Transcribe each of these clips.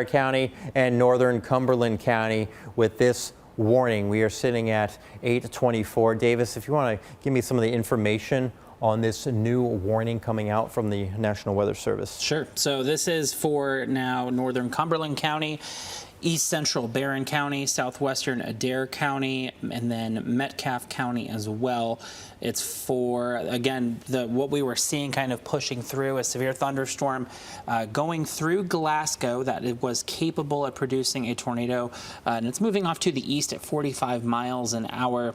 County and northern Cumberland County with this warning. We are sitting at 8:24. Davis, if you want to give me some of the information on this new warning coming out from the National Weather Service. Sure. So this is for now northern Cumberland County, east central Barron County, southwestern Adair County, and then Metcalfe County as well. It's for, again, what we were seeing kind of pushing through a severe thunderstorm going through Glasgow that it was capable of producing a tornado, and it's moving off to the east at 45 miles an hour.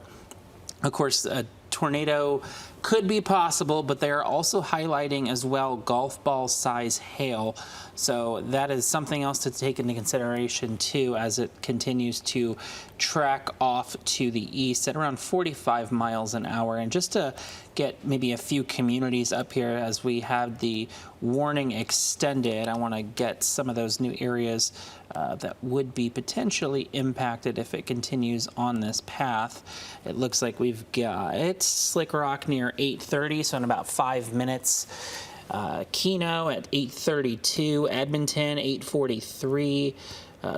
Of course, a tornado could be possible, but they are also highlighting as well golf ball size hail. So that is something else to take into consideration too as it continues to track off to the east at around 45 miles an hour. And just to get maybe a few communities up here as we have the warning extended, I want to get some of those new areas that would be potentially impacted if it continues on this path. It looks like we've got Slick Rock near 8:30, so in about 5 minutes. Keno at 8:32, Edmonton 8:43,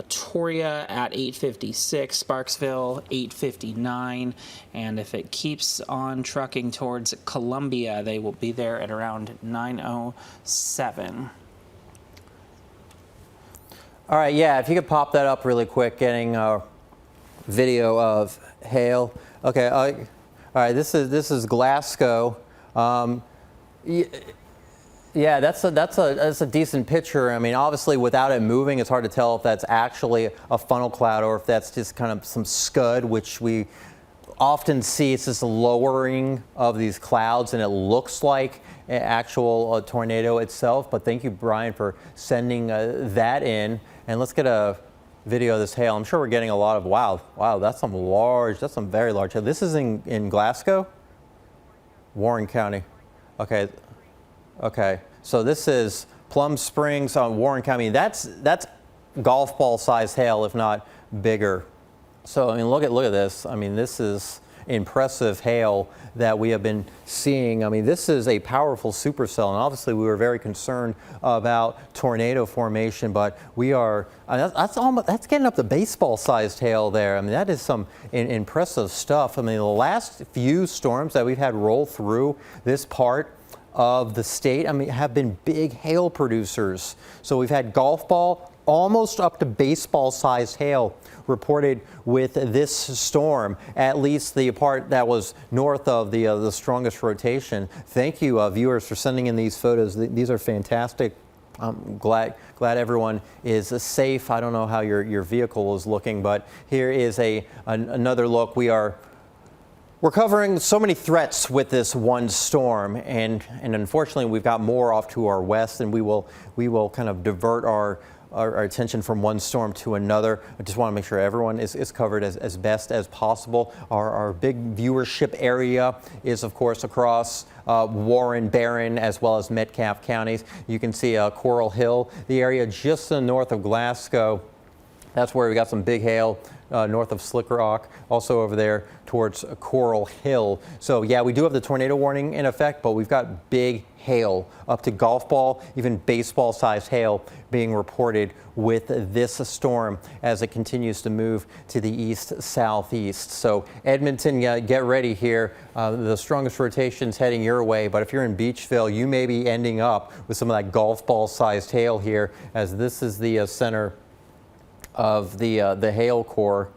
Toria at 8:56, Sparksville 8:59, and if it keeps on trucking towards Columbia, they will be there at around 9:07. All right, yeah, if you could pop that up really quick, getting a video of hail. Okay, all right, this is Glasgow. Yeah, that's a decent picture. I mean, obviously, without it moving, it's hard to tell if that's actually a funnel cloud or if that's just kind of some scud, which we often see. It's just a lowering of these clouds, and it looks like an actual tornado itself. But thank you, Brian, for sending that in. And let's get a video of this hail. I'm sure we're getting a lot of wow. That's some very large hail. This is in Glasgow, Warren County. Okay, so this is Plum Springs on Warren County. That's golf ball size hail, if not bigger. So I mean, look at this. I mean, this is impressive hail that we have been seeing. I mean, this is a powerful supercell, and obviously we were very concerned about tornado formation, but we are that's getting up to baseball-sized hail there. I mean, that is some impressive stuff. I mean, the last few storms that we've had roll through this part of the state, I mean, have been big hail producers. So we've had golf ball almost up to baseball-sized hail reported with this storm, at least the part that was north of the strongest rotation. Thank you, viewers, for sending in these photos. These are fantastic. I'm glad everyone is safe. I don't know how your vehicle is looking, but here is another look. We're covering so many threats with this one storm, and unfortunately we've got more off to our west, and we will kind of divert our attention from one storm to another. I just want to make sure everyone is covered as best as possible. Our big viewership area is, of course, across Warren, Barron, as well as Metcalfe counties. You can see Coral Hill, the area just to the north of Glasgow. That's where we got some big hail. North of Slick Rock, also over there towards Coral Hill. So yeah, we do have the tornado warning in effect, but we've got big hail up to golf ball, even baseball sized hail being reported with this storm as it continues to move to the east southeast. So Edmonton, get ready here. The strongest rotation's heading your way, but if you're in Beachville, you may be ending up with some of that golf ball sized hail here, as this is the center of the hail core,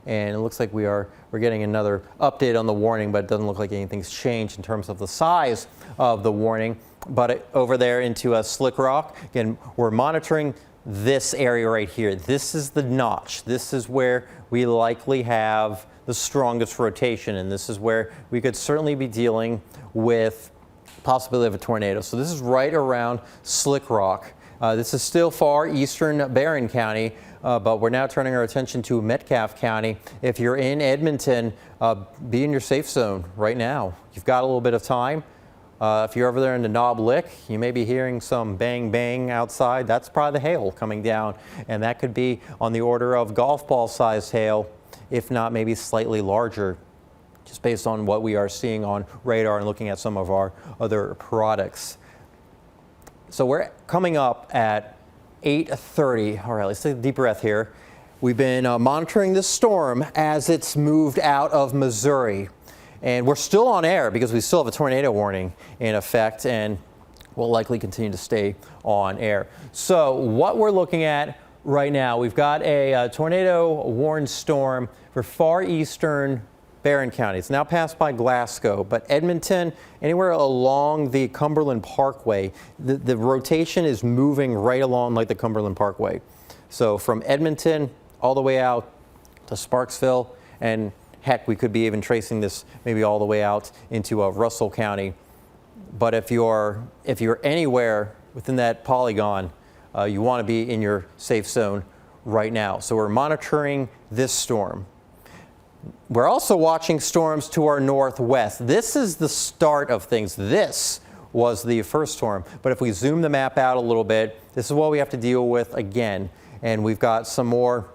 and it looks like we're getting another update on the warning, but it doesn't look like anything's changed in terms of the size of the warning. But over there into Slick Rock, again, we're monitoring this area right here. This is the notch. This is where we likely have the strongest rotation, and this is where we could certainly be dealing with possibility of a tornado. So this is right around Slick Rock. This is still far eastern Barron County, but we're now turning our attention to Metcalfe County. If you're in Edmonton, be in your safe zone right now. You've got a little bit of time. If you're over there in the Knob Lick, you may be hearing some bang bang outside. That's probably the hail coming down, and that could be on the order of golf ball sized hail, if not maybe slightly larger, just based on what we are seeing on radar and looking at some of our other products. So we're coming up at 8:30. All right, let's take a deep breath here. We've been monitoring this storm as it's moved out of Missouri. And we're still on air because we still have a tornado warning in effect and will likely continue to stay on air. So what we're looking at right now, we've got a tornado warned storm for far eastern Barron County. It's now passed by Glasgow, but Edmonton, anywhere along the Cumberland Parkway, the rotation is moving right along like the Cumberland Parkway. So from Edmonton all the way out to Sparksville, and heck, we could be even tracing this maybe all the way out into Russell County. But if you're anywhere within that polygon, you want to be in your safe zone right now. So we're monitoring this storm. We're also watching storms to our northwest. This is the start of things. This was the first storm. But if we zoom the map out a little bit, this is what we have to deal with again. And we've got some more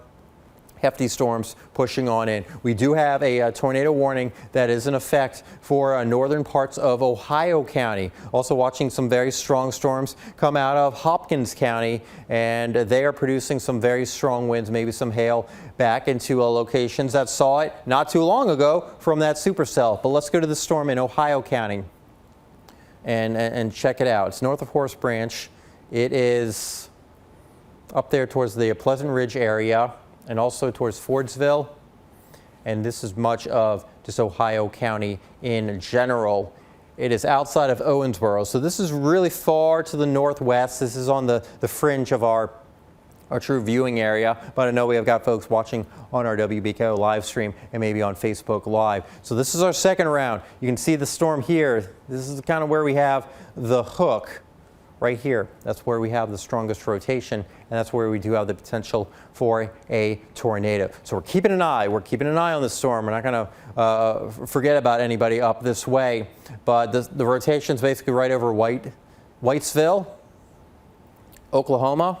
hefty storms pushing on in. We do have a tornado warning that is in effect for northern parts of Ohio County. Also watching some very strong storms come out of Hopkins County, and they are producing some very strong winds, maybe some hail back into locations that saw it not too long ago from that supercell. But let's go to the storm in Ohio County and check it out. It's north of Horse Branch. It is up there towards the Pleasant Ridge area, and also towards Fordsville, and this is much of just Ohio County in general. It is outside of Owensboro, so this is really far to the northwest. This is on the fringe of our true viewing area, but I know we have got folks watching on our WBKO live stream and maybe on Facebook Live. So this is our second round. You can see the storm here. This is kind of where we have the hook. Right here, that's where we have the strongest rotation, and that's where we do have the potential for a tornado. So we're keeping an eye on this storm. We're not going to forget about anybody up this way, but the rotation is basically right over Whitesville, Oklahoma.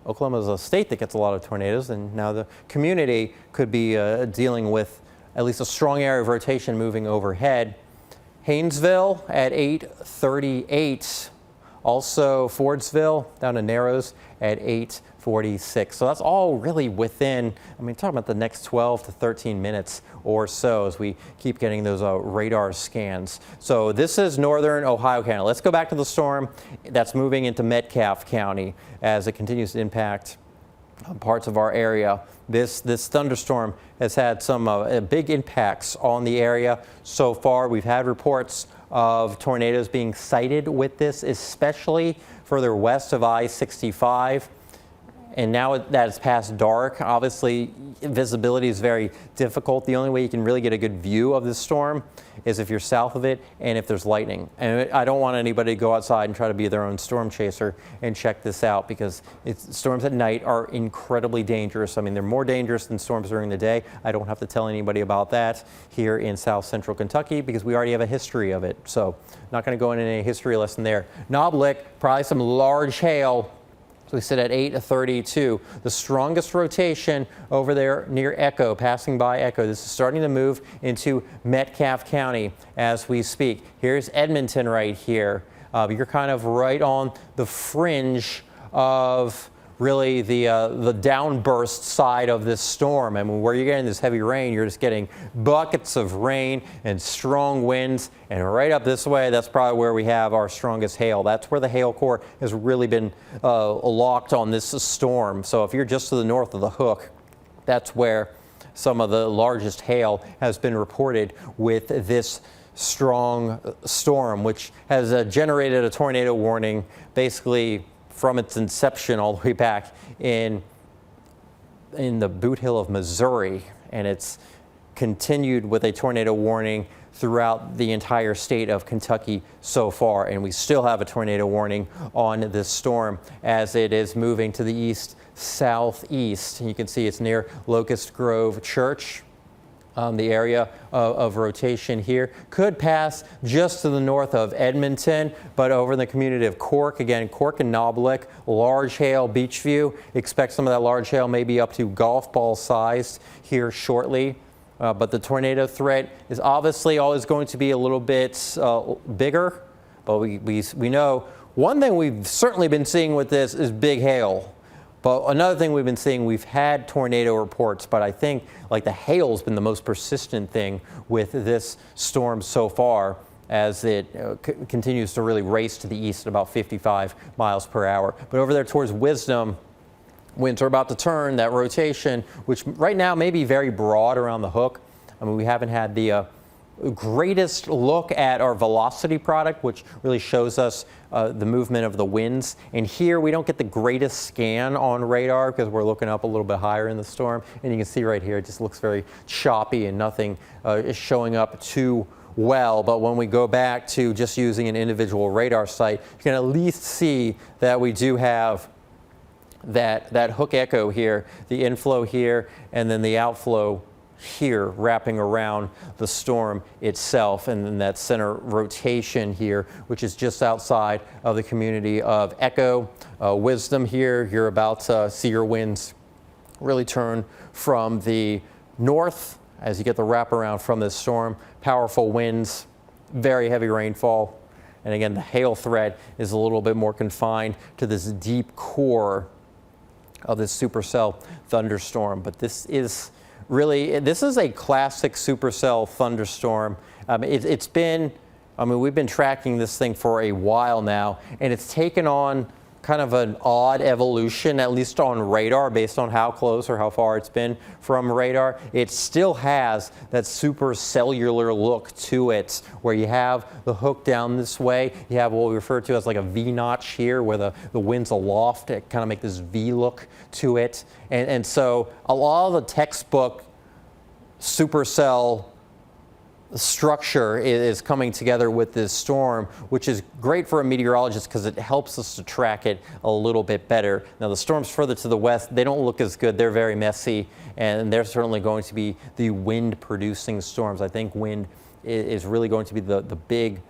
Oklahoma is a state that gets a lot of tornadoes, and now the community could be dealing with at least a strong area of rotation moving overhead. Haynesville at 8:38. Also, Fordsville down to Narrows at 8:46. So that's all really within, talking about the next 12 to 13 minutes or so as we keep getting those radar scans. So this is northern Ohio County. Let's go back to the storm that's moving into Metcalfe County as it continues to impact parts of our area. This thunderstorm has had some big impacts on the area so far. We've had reports of tornadoes being sighted with this, especially further west of I-65. And now that it's past dark, obviously visibility is very difficult. The only way you can really get a good view of this storm is if you're south of it and if there's lightning. And I don't want anybody to go outside and try to be their own storm chaser and check this out, because storms at night are incredibly dangerous. They're more dangerous than storms during the day. I don't have to tell anybody about that here in South Central Kentucky because we already have a history of it. So not going to go into any history lesson there. Knoblich, probably some large hail. So we sit at 8:32. The strongest rotation over there near Echo, passing by Echo. This is starting to move into Metcalfe County as we speak. Here's Edmonton right here. You're kind of right on the fringe of really the downburst side of this storm. Where you're getting this heavy rain, you're just getting buckets of rain and strong winds. And right up this way, that's probably where we have our strongest hail. That's where the hail core has really been locked on this storm. So if you're just to the north of the hook, that's where some of the largest hail has been reported with this strong storm, which has generated a tornado warning basically from its inception all the way back in the Boot Hill of Missouri, and it's continued with a tornado warning throughout the entire state of Kentucky so far, and we still have a tornado warning on this storm as it is moving to the east southeast. You can see it's near Locust Grove Church. The area of rotation here could pass just to the north of Edmonton, but over in the community of Cork, again, Cork and Knoblich, large hail, Beachview. Expect some of that large hail maybe up to golf ball sized here shortly. But the tornado threat is obviously always going to be a little bit bigger. But we know one thing we've certainly been seeing with this is big hail. But another thing we've been seeing, we've had tornado reports, but I think like the hail's been the most persistent thing with this storm so far, as it continues to really race to the east at about 55 miles per hour. But over there towards Wisdom, winds are about to turn. That rotation, which right now may be very broad around the hook. I mean, we haven't had the greatest look at our velocity product, which really shows us the movement of the winds. And here we don't get the greatest scan on radar because we're looking up a little bit higher in the storm. And you can see right here, it just looks very choppy and nothing is showing up too well. But when we go back to just using an individual radar site, you can at least see that we do have that hook echo here, the inflow here, and then the outflow here wrapping around the storm itself, and then that center rotation here, which is just outside of the community of Echo. Wisdom here, you're about to see your winds really turn from the north as you get the wraparound from this storm. Powerful winds, very heavy rainfall, and again the hail threat is a little bit more confined to this deep core of this supercell thunderstorm. But this is a classic supercell thunderstorm. It's been, we've been tracking this thing for a while now, and it's taken on kind of an odd evolution, at least on radar, based on how close or how far it's been from radar. It still has that supercellular look to it, where you have the hook down this way. You have what we refer to as like a V notch here, where the wind's aloft. It kind of make this V look to it. And so a lot of the textbook supercell structure is coming together with this storm, which is great for a meteorologist because it helps us to track it a little bit better. Now the storms further to the west, they don't look as good. They're very messy, and they're certainly going to be the wind producing storms. I think wind is really going to be the big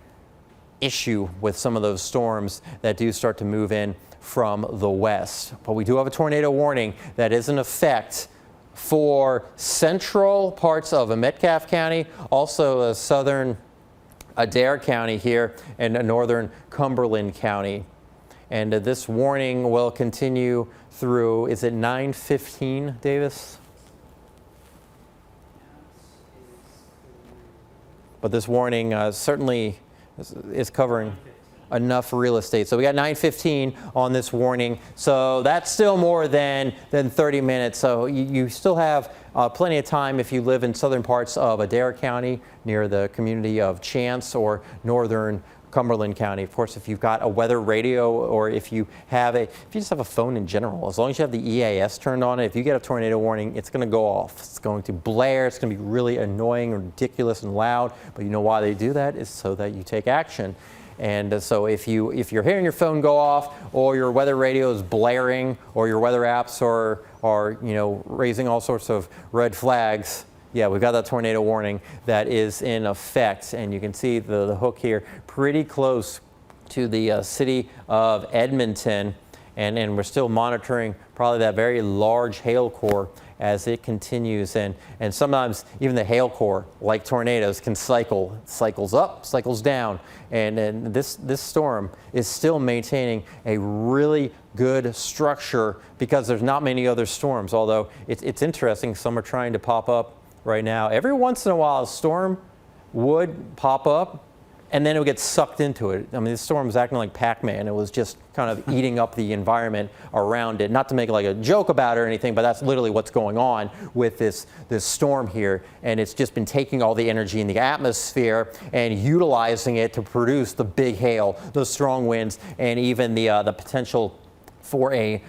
issue with some of those storms that do start to move in from the west. But we do have a tornado warning that is in effect for central parts of Metcalfe County, also southern Adair County here, and northern Cumberland County. And this warning will continue through, is it 9:15, Davis? But this warning certainly is covering enough real estate. So we got 9:15 on this warning. So that's still more than 30 minutes. So you still have plenty of time if you live in southern parts of Adair County near the community of Chance, or northern Cumberland County. Of course, if you've got a weather radio, or if you just have a phone in general, as long as you have the EAS turned on, if you get a tornado warning, it's going to go off. It's going to blare. It's going to be really annoying, ridiculous, and loud. But you know why they do that is so that you take action. And so if you're hearing your phone go off, or your weather radio is blaring, or your weather apps are raising all sorts of red flags, yeah, we've got that tornado warning that is in effect. And you can see the hook here pretty close to the city of Edmonton. And we're still monitoring probably that very large hail core as it continues. And sometimes even the hail core, like tornadoes, can cycles up, cycles down. And this storm is still maintaining a really good structure because there's not many other storms, although it's interesting. Some are trying to pop up right now. Every once in a while, a storm would pop up, and then it would get sucked into it. I mean, this storm was acting like Pac-Man. It was just kind of eating up the environment around it. Not to make like a joke about it or anything, but that's literally what's going on with this storm here. And it's just been taking all the energy in the atmosphere and utilizing it to produce the big hail, the strong winds, and even the potential for a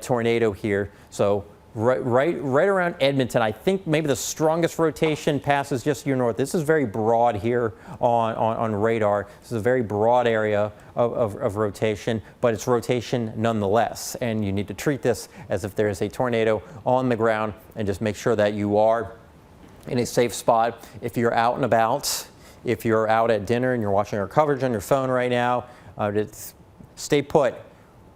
tornado here. So right around Edmonton, I think maybe the strongest rotation passes just to your north. This is very broad here on radar. This is a very broad area of rotation, but it's rotation nonetheless. And you need to treat this as if there is a tornado on the ground, and just make sure that you are in a safe spot. If you're out and about, if you're out at dinner and you're watching our coverage on your phone right now, stay put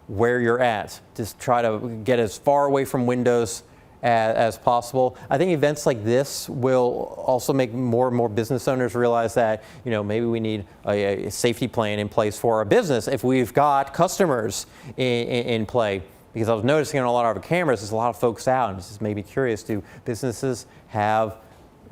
where you're at. Just try to get as far away from windows as possible. I think events like this will also make more and more business owners realize that, maybe we need a safety plan in place for our business if we've got customers in play. because I was noticing on a lot of our cameras, there's a lot of folks out, and it just made me curious, do businesses have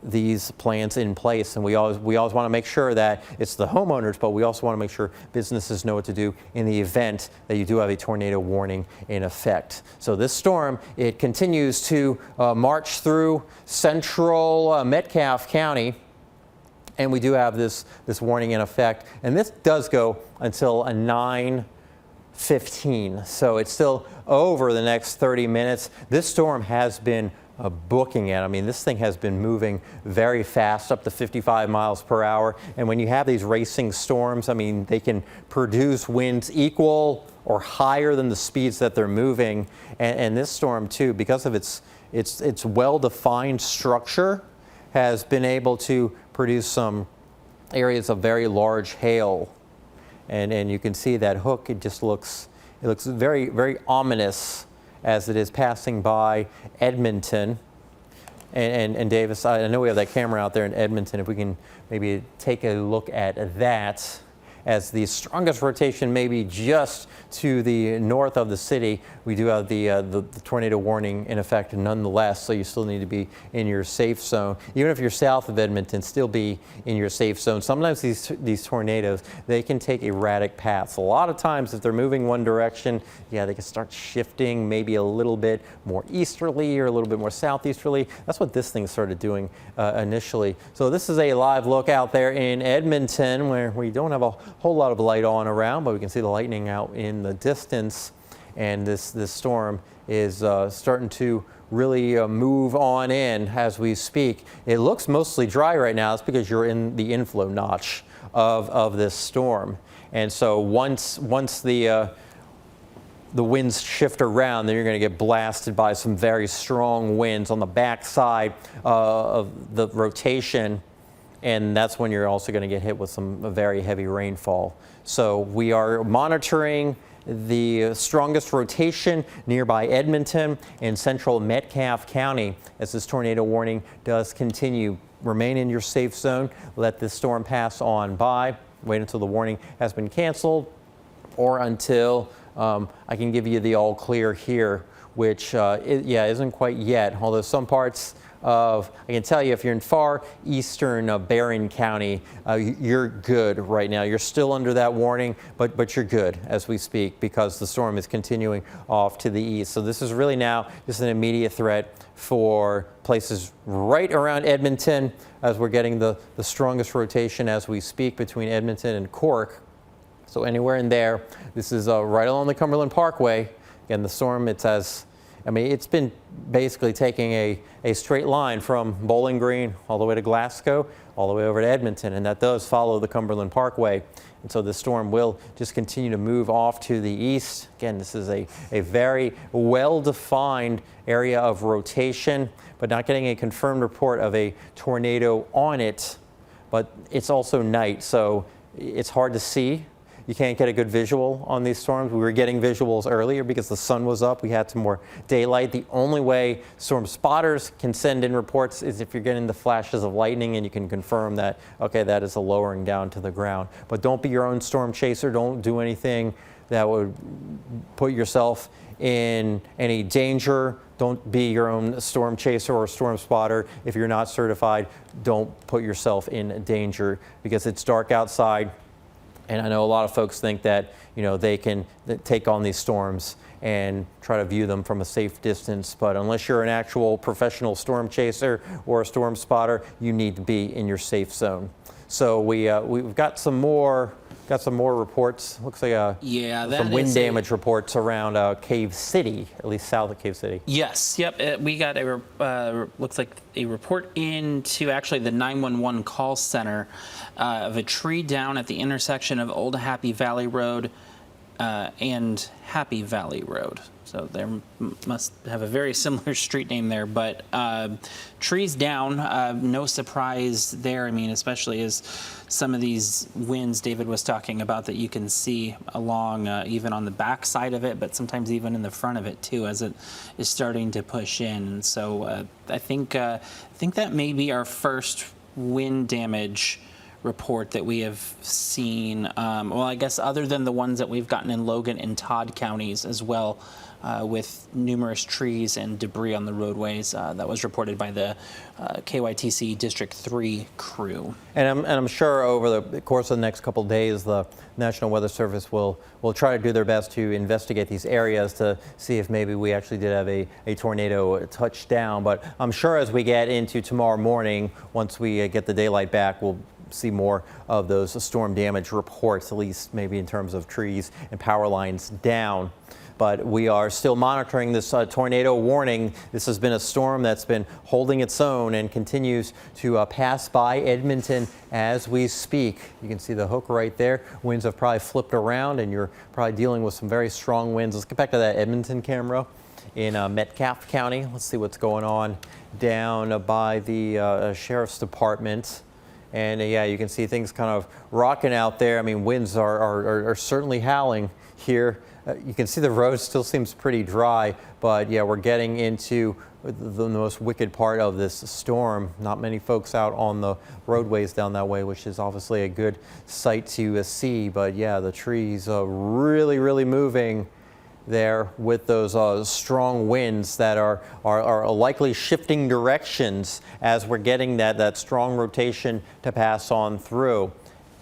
these plans in place? And we always want to make sure that it's the homeowners, but we also want to make sure businesses know what to do in the event that you do have a tornado warning in effect. So this storm, it continues to march through central Metcalfe County, and we do have this warning in effect, and this does go until a 9:15. So it's still over the next 30 minutes. This storm has been booking it. I mean, this thing has been moving very fast, up to 55 miles per hour. And when you have these racing storms, I mean, they can produce winds equal or higher than the speeds that they're moving. And this storm, too, because of its well-defined structure, has been able to produce some areas of very large hail. And you can see that hook, it looks very, very ominous as it is passing by Edmonton. And Davis, I know we have that camera out there in Edmonton. If we can maybe take a look at that, as the strongest rotation may be just to the north of the city. We do have the tornado warning in effect nonetheless, so you still need to be in your safe zone. Even if you're south of Edmonton, still be in your safe zone. Sometimes these tornadoes, they can take erratic paths. A lot of times if they're moving one direction, yeah, they can start shifting maybe a little bit more easterly or a little bit more southeasterly. That's what this thing started doing initially. So this is a live look out there in Edmonton, where we don't have a whole lot of light on around, but we can see the lightning out in the distance. And this storm is starting to really move on in as we speak. It looks mostly dry right now. That's because you're in the inflow notch of this storm. And so once the winds shift around, then you're going to get blasted by some very strong winds on the backside of the rotation. And that's when you're also going to get hit with some very heavy rainfall. So we are monitoring the strongest rotation nearby Edmonton and central Metcalfe County as this tornado warning does continue. Remain in your safe zone. Let this storm pass on by. Wait until the warning has been canceled, or until I can give you the all clear here, which isn't quite yet, although some parts I can tell you, if you're in far eastern Barron County, you're good right now. You're still under that warning, but you're good as we speak, because the storm is continuing off to the east. So this is really now just an immediate threat for places right around Edmonton, as we're getting the strongest rotation as we speak between Edmonton and Cork. So anywhere in there, this is right along the Cumberland Parkway. Again, the storm, it's been basically taking a straight line from Bowling Green all the way to Glasgow, all the way over to Edmonton, and that does follow the Cumberland Parkway. And so the storm will just continue to move off to the east. Again, this is a very well-defined area of rotation, but not getting a confirmed report of a tornado on it. But it's also night, so it's hard to see. You can't get a good visual on these storms. We were getting visuals earlier because the sun was up. We had some more daylight. The only way storm spotters can send in reports is if you're getting the flashes of lightning and you can confirm that, okay, that is a lowering down to the ground. But don't be your own storm chaser. Don't do anything that would put yourself in any danger. Don't be your own storm chaser or storm spotter. If you're not certified, don't put yourself in danger, because it's dark outside. And I know a lot of folks think that, they can take on these storms and try to view them from a safe distance. But unless you're an actual professional storm chaser or a storm spotter, you need to be in your safe zone. So we've got some more reports. Looks like some wind damage reports around Cave City, at least south of Cave City. Yes, yep. We got looks like a report into actually the 911 call center of a tree down at the intersection of Old Happy Valley Road and Happy Valley Road. So there must have a very similar street name there, but trees down, no surprise there. I mean, especially as some of these winds David was talking about that you can see along even on the back side of it, but sometimes even in the front of it too, as it is starting to push in. And so I think that may be our first wind damage report that we have seen. Well, I guess other than the ones that we've gotten in Logan and Todd counties as well. with numerous trees and debris on the roadways. That was reported by the KYTC District 3 crew. And I'm sure over the course of the next couple of days, the National Weather Service will try to do their best to investigate these areas to see if maybe we actually did have a tornado touchdown. But I'm sure as we get into tomorrow morning, once we get the daylight back, we'll see more of those storm damage reports, at least maybe in terms of trees and power lines down. But we are still monitoring this tornado warning. This has been a storm that's been holding its own and continues to pass by Edmonton as we speak. You can see the hook right there. Winds have probably flipped around and you're probably dealing with some very strong winds. Let's get back to that Edmonton camera in Metcalfe County. Let's see what's going on down by the Sheriff's Department. And yeah, you can see things kind of rocking out there. I mean, winds are certainly howling here. You can see the road still seems pretty dry, but yeah, we're getting into the most wicked part of this storm. Not many folks out on the roadways down that way, which is obviously a good sight to see. But yeah, the trees are really moving there with those strong winds that are likely shifting directions as we're getting that strong rotation to pass on through.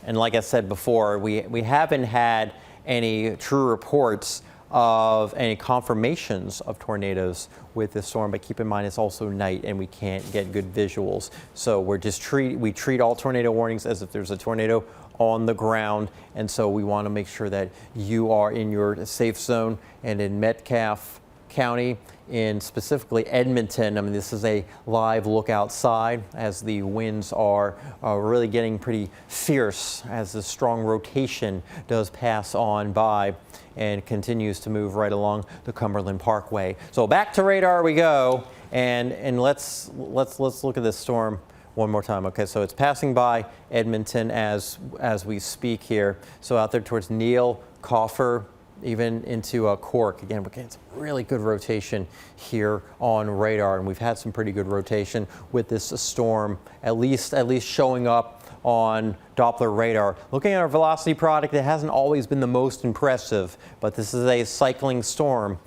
And like I said before, we haven't had any true reports of any confirmations of tornadoes with this storm, but keep in mind it's also night and we can't get good visuals. So we treat all tornado warnings as if there's a tornado on the ground, and so we want to make sure that you are in your safe zone. And in Metcalfe County, in specifically Edmonton, I mean, this is a live look outside as the winds are really getting pretty fierce as the strong rotation does pass on by and continues to move right along the Cumberland Parkway. So back to radar we go, and let's look at this storm one more time. Okay, so it's passing by Edmonton as we speak here. So out there towards Neil, Coffer, even into Cork. Again, we're getting some really good rotation here on radar, and we've had some pretty good rotation with this storm, at least showing up on Doppler radar. Looking at our velocity product, it hasn't always been the most impressive, but this is a cycling storm.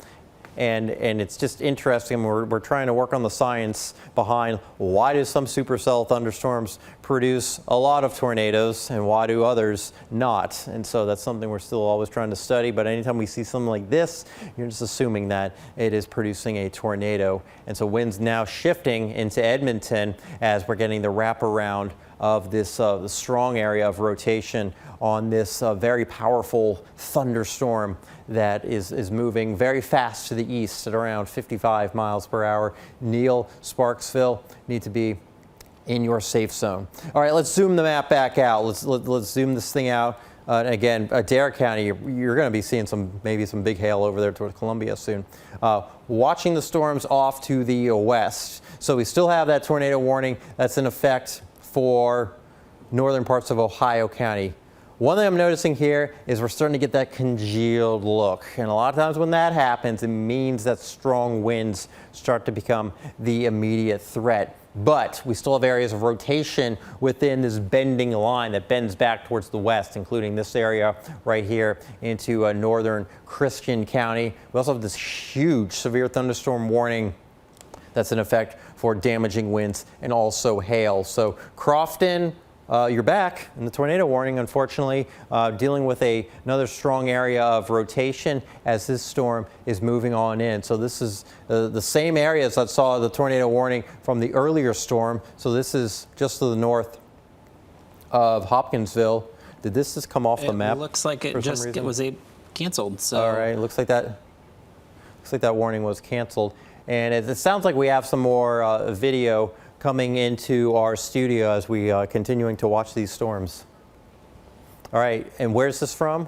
And it's just interesting. We're trying to work on the science behind why do some supercell thunderstorms produce a lot of tornadoes and why do others not? And so that's something we're still always trying to study. But anytime we see something like this, you're just assuming that it is producing a tornado. And so winds now shifting into Edmonton as we're getting the wraparound of this the strong area of rotation on this very powerful thunderstorm that is moving very fast to the east at around 55 miles per hour. Neil, Sparksville need to be in your safe zone. All right, let's zoom the map back out. Let's zoom this thing out. Again, Adair County, you're going to be seeing maybe some big hail over there towards Columbia soon. Watching the storms off to the west. So we still have that tornado warning that's in effect for northern parts of Ohio County. One thing I'm noticing here is we're starting to get that congealed look. And a lot of times when that happens, it means that strong winds start to become the immediate threat. But we still have areas of rotation within this bending line that bends back towards the west, including this area right here into northern Christian County. We also have this huge severe thunderstorm warning that's in effect for damaging winds and also hail. So Crofton, you're back in the tornado warning, unfortunately, dealing with another strong area of rotation as this storm is moving on in. So this is the same areas that saw the tornado warning from the earlier storm. So this is just to the north of Hopkinsville. Did this just come off the map? It looks like it was canceled. So. All right, looks like that warning was canceled. And it sounds like we have some more video coming into our studio as we continuing to watch these storms. All right, and where's this from?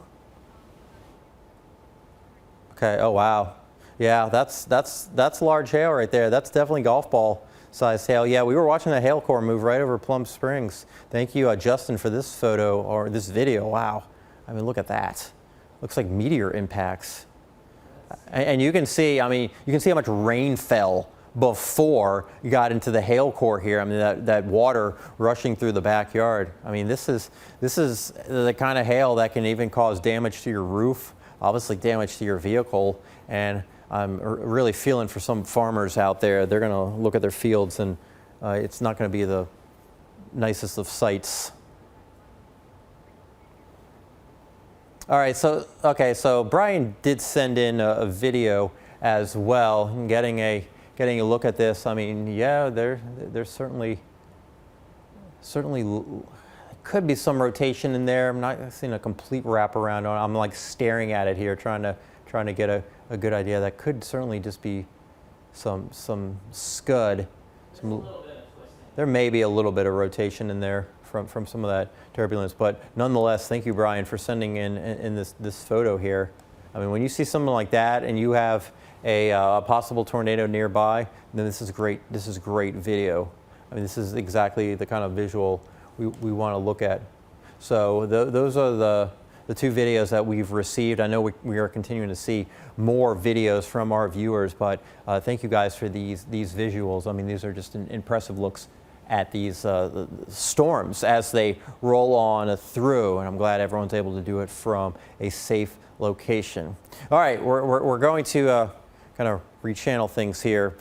Okay, oh wow. Yeah, that's large hail right there. That's definitely golf ball sized hail. Yeah, we were watching a hail core move right over Plum Springs. Thank you, Justin, for this photo or this video. Wow. I mean, look at that. Looks like meteor impacts. And you can see, I mean, you can see how much rain fell before you got into the hail core here. I mean, that water rushing through the backyard. I mean, this is the kind of hail that can even cause damage to your roof, obviously damage to your vehicle. And I'm really feeling for some farmers out there. They're going to look at their fields, and it's not going to be the nicest of sights. All right, so Brian did send in a video as well, and getting a look at this. I mean, yeah, there's certainly could be some rotation in there. I'm not seeing a complete wraparound on it. I'm like staring at it here, trying to get a good idea. That could certainly just be some scud. There may be a little bit of rotation in there from some of that turbulence, but nonetheless, thank you, Brian, for sending in this photo here. I mean, when you see something like that and you have a possible tornado nearby, then this is great. This is great video. I mean, this is exactly the kind of visual we want to look at. So those are the two videos that we've received. I know we are continuing to see more videos from our viewers, but thank you guys for these visuals. I mean, these are just impressive looks at these storms as they roll on through, and I'm glad everyone's able to do it from a safe location. All right, we're going to kind of rechannel things here.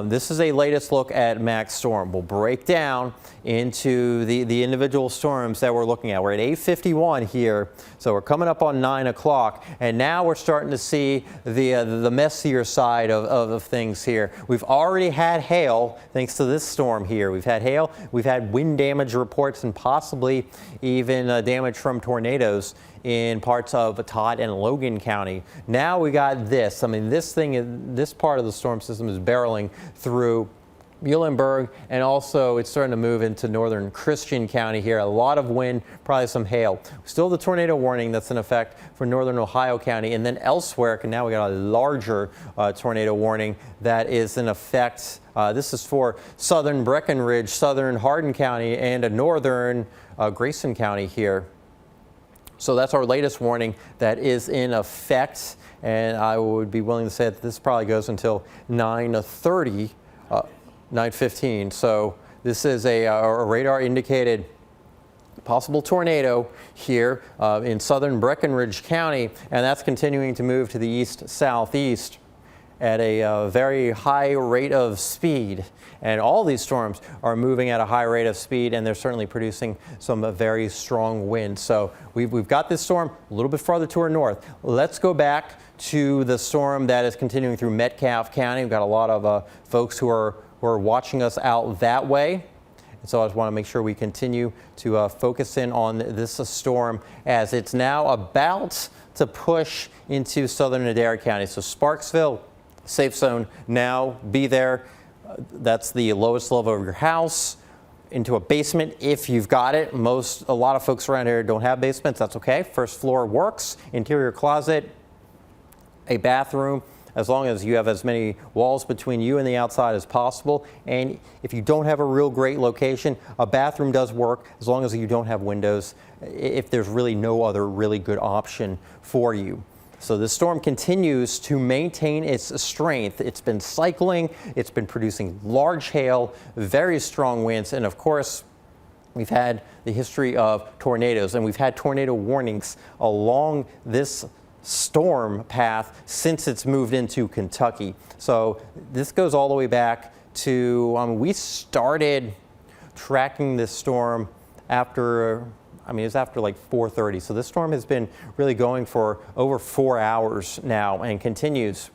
This is a latest look at Max Storm. We'll break down into the individual storms that we're looking at. We're at 8:51 here, so we're coming up on 9 o'clock, and now we're starting to see the messier side of things here. We've already had hail thanks to this storm here. We've had hail, we've had wind damage reports, and possibly even damage from tornadoes in parts of Todd and Logan County. Now we got this. I mean, this part of the storm system is barreling through Muhlenberg, and also it's starting to move into northern Christian County here. A lot of wind, probably some hail. Still the tornado warning that's in effect for northern Ohio County, and then elsewhere, and now we got a larger tornado warning that is in effect. This is for southern Breckenridge, southern Hardin County, and northern Grayson County here. So that's our latest warning that is in effect, and I would be willing to say that this probably goes until 9:30, 9:15. So this is a radar indicated possible tornado here in southern Breckenridge County, and that's continuing to move to the east-southeast at a very high rate of speed. And all these storms are moving at a high rate of speed, and they're certainly producing some very strong winds. So we've got this storm a little bit farther to our north. Let's go back to the storm that is continuing through Metcalfe County. We've got a lot of folks who are watching us out that way. And so I just want to make sure we continue to focus in on this storm as it's now about to push into southern Adair County. So Sparksville, safe zone now, be there. That's the lowest level of your house, into a basement if you've got it. A lot of folks around here don't have basements. That's okay. First floor works. Interior closet, a bathroom, as long as you have as many walls between you and the outside as possible. And if you don't have a real great location, a bathroom does work as long as you don't have windows, if there's really no other really good option for you. So this storm continues to maintain its strength. It's been cycling, it's been producing large hail, very strong winds, and of course, we've had the history of tornadoes, and we've had tornado warnings along this storm path since it's moved into Kentucky. So this goes all the way back to, we started tracking this storm after, it's after like 4:30. So this storm has been really going for over 4 hours now and continues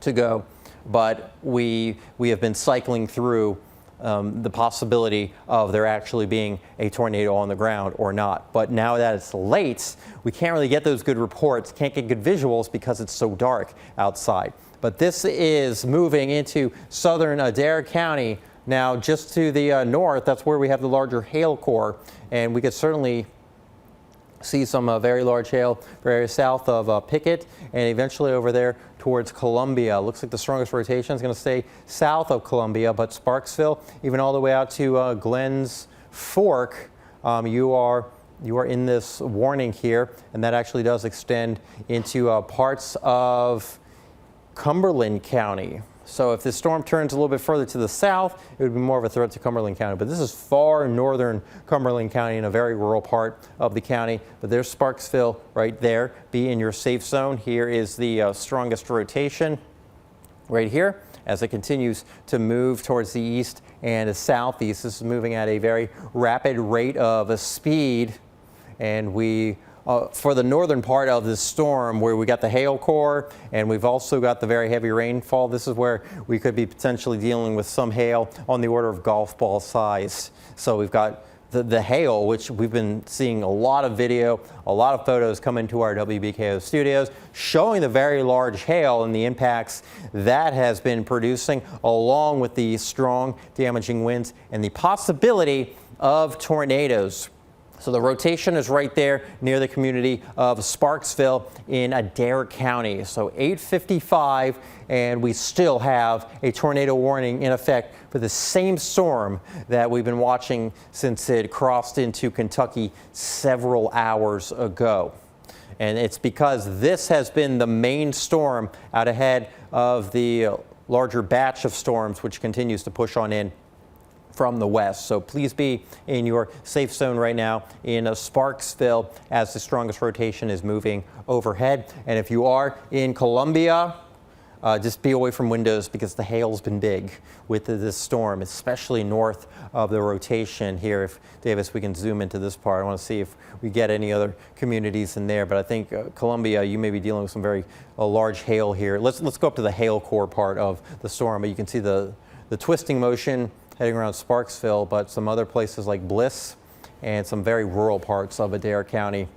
to go. But we have been cycling through the possibility of there actually being a tornado on the ground or not. But now that it's late, we can't really get those good reports, can't get good visuals because it's so dark outside. But this is moving into southern Adair County. Now, just to the north, that's where we have the larger hail core, and we could certainly see some very large hail very south of Pickett and eventually over there towards Columbia. Looks like the strongest rotation is going to stay south of Columbia, but Sparksville, even all the way out to Glens Fork, you are in this warning here, and that actually does extend into parts of Cumberland County. So if this storm turns a little bit further to the south, it would be more of a threat to Cumberland County. But this is far northern Cumberland County in a very rural part of the county. But there's Sparksville right there. Be in your safe zone. Here is the strongest rotation. right here as it continues to move towards the east and the southeast. This is moving at a very rapid rate of speed, and we for the northern part of this storm, where we got the hail core and we've also got the very heavy rainfall, this is where we could be potentially dealing with some hail on the order of golf ball size. So we've got the hail, which we've been seeing a lot of video, a lot of photos come into our WBKO studios showing the very large hail and the impacts that has been producing, along with the strong damaging winds and the possibility of tornadoes. So the rotation is right there near the community of Sparksville in Adair County. So 8:55, and we still have a tornado warning in effect for the same storm that we've been watching since it crossed into Kentucky several hours ago. And it's because this has been the main storm out ahead of the larger batch of storms which continues to push on in from the west. So please be in your safe zone right now in Sparksville as the strongest rotation is moving overhead. And if you are in Columbia, just be away from windows because the hail's been big with this storm, especially north of the rotation here. If Davis, we can zoom into this part. I want to see if we get any other communities in there, but I think Columbia, you may be dealing with some very large hail here. Let's go up to the hail core part of the storm, but you can see the twisting motion heading around Sparksville, but some other places like Bliss and some very rural parts of Adair County,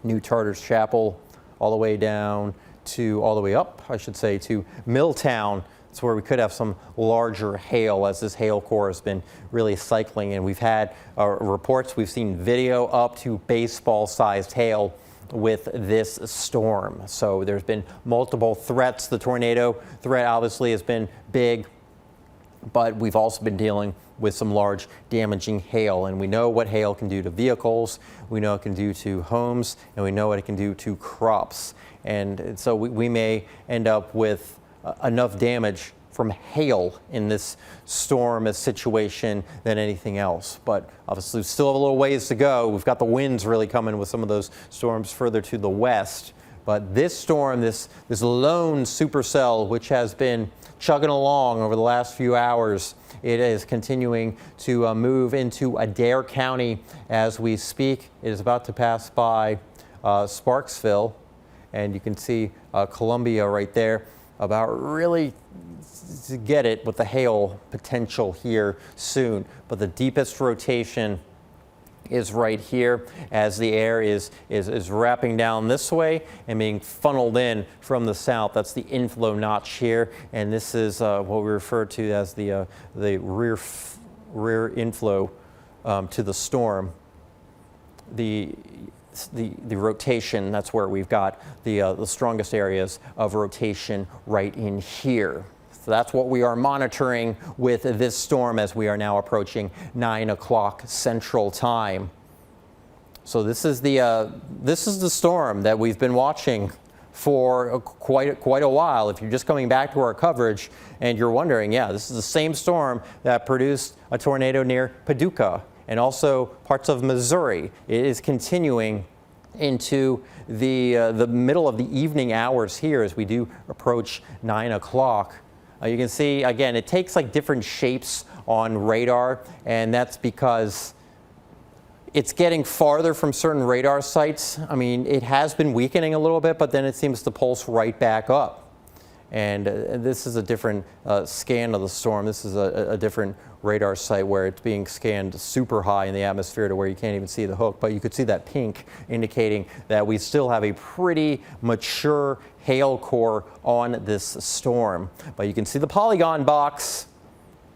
New Charters Chapel, all the way down to, all the way up, I should say, to Milltown. It's where we could have some larger hail as this hail core has been really cycling. And we've had reports, we've seen video up to baseball-sized hail with this storm. So there's been multiple threats. The tornado threat obviously has been big, but we've also been dealing with some large damaging hail, and we know what hail can do to vehicles, we know it can do to homes, and we know what it can do to crops. And so we may end up with enough damage from hail in this storm situation than anything else. But obviously we still have a little ways to go. We've got the winds really coming with some of those storms further to the west. But this storm, this lone supercell, which has been chugging along over the last few hours, it is continuing to move into Adair County as we speak. It is about to pass by Sparksville, and you can see Columbia right there, about really to get it with the hail potential here soon. But the deepest rotation is right here as the air is wrapping down this way and being funneled in from the south. That's the inflow notch here, and this is what we refer to as the rear inflow to the storm. The rotation, that's where we've got the strongest areas of rotation right in here. So that's what we are monitoring with this storm as we are now approaching 9 o'clock Central Time. So this is the storm that we've been watching for quite a while. If you're just coming back to our coverage and you're wondering, yeah, this is the same storm that produced a tornado near Paducah and also parts of Missouri. It is continuing into the middle of the evening hours here as we do approach 9 o'clock. You can see, again, it takes like different shapes on radar, and that's because it's getting farther from certain radar sites. I mean, it has been weakening a little bit, but then it seems to pulse right back up. And this is a different scan of the storm. This is a different radar site where it's being scanned super high in the atmosphere to where you can't even see the hook. But you could see that pink indicating that we still have a pretty mature hail core on this storm. But you can see the polygon box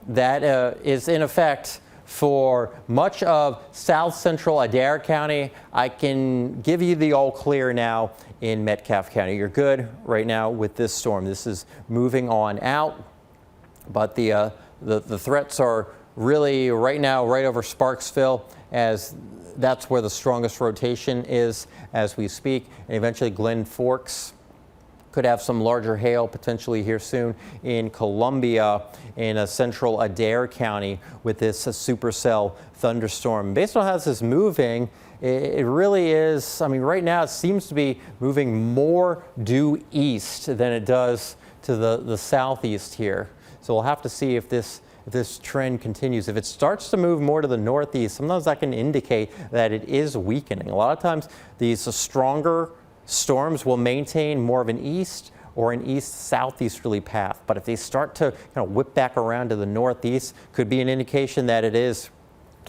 that is in effect for much of south central Adair County. I can give you the all clear now in Metcalfe County. You're good right now with this storm. This is moving on out, but the threats are really right now right over Sparksville, as that's where the strongest rotation is as we speak. And eventually Glen Forks could have some larger hail potentially here soon in Columbia in central Adair County with this supercell thunderstorm. Based on how this is moving, it really is, I mean, right now it seems to be moving more due east than it does to the southeast here. So we'll have to see if this trend continues. If it starts to move more to the northeast, sometimes that can indicate that it is weakening. A lot of times these stronger storms will maintain more of an east or an east-southeasterly path. But if they start to kind of whip back around to the northeast, could be an indication that it is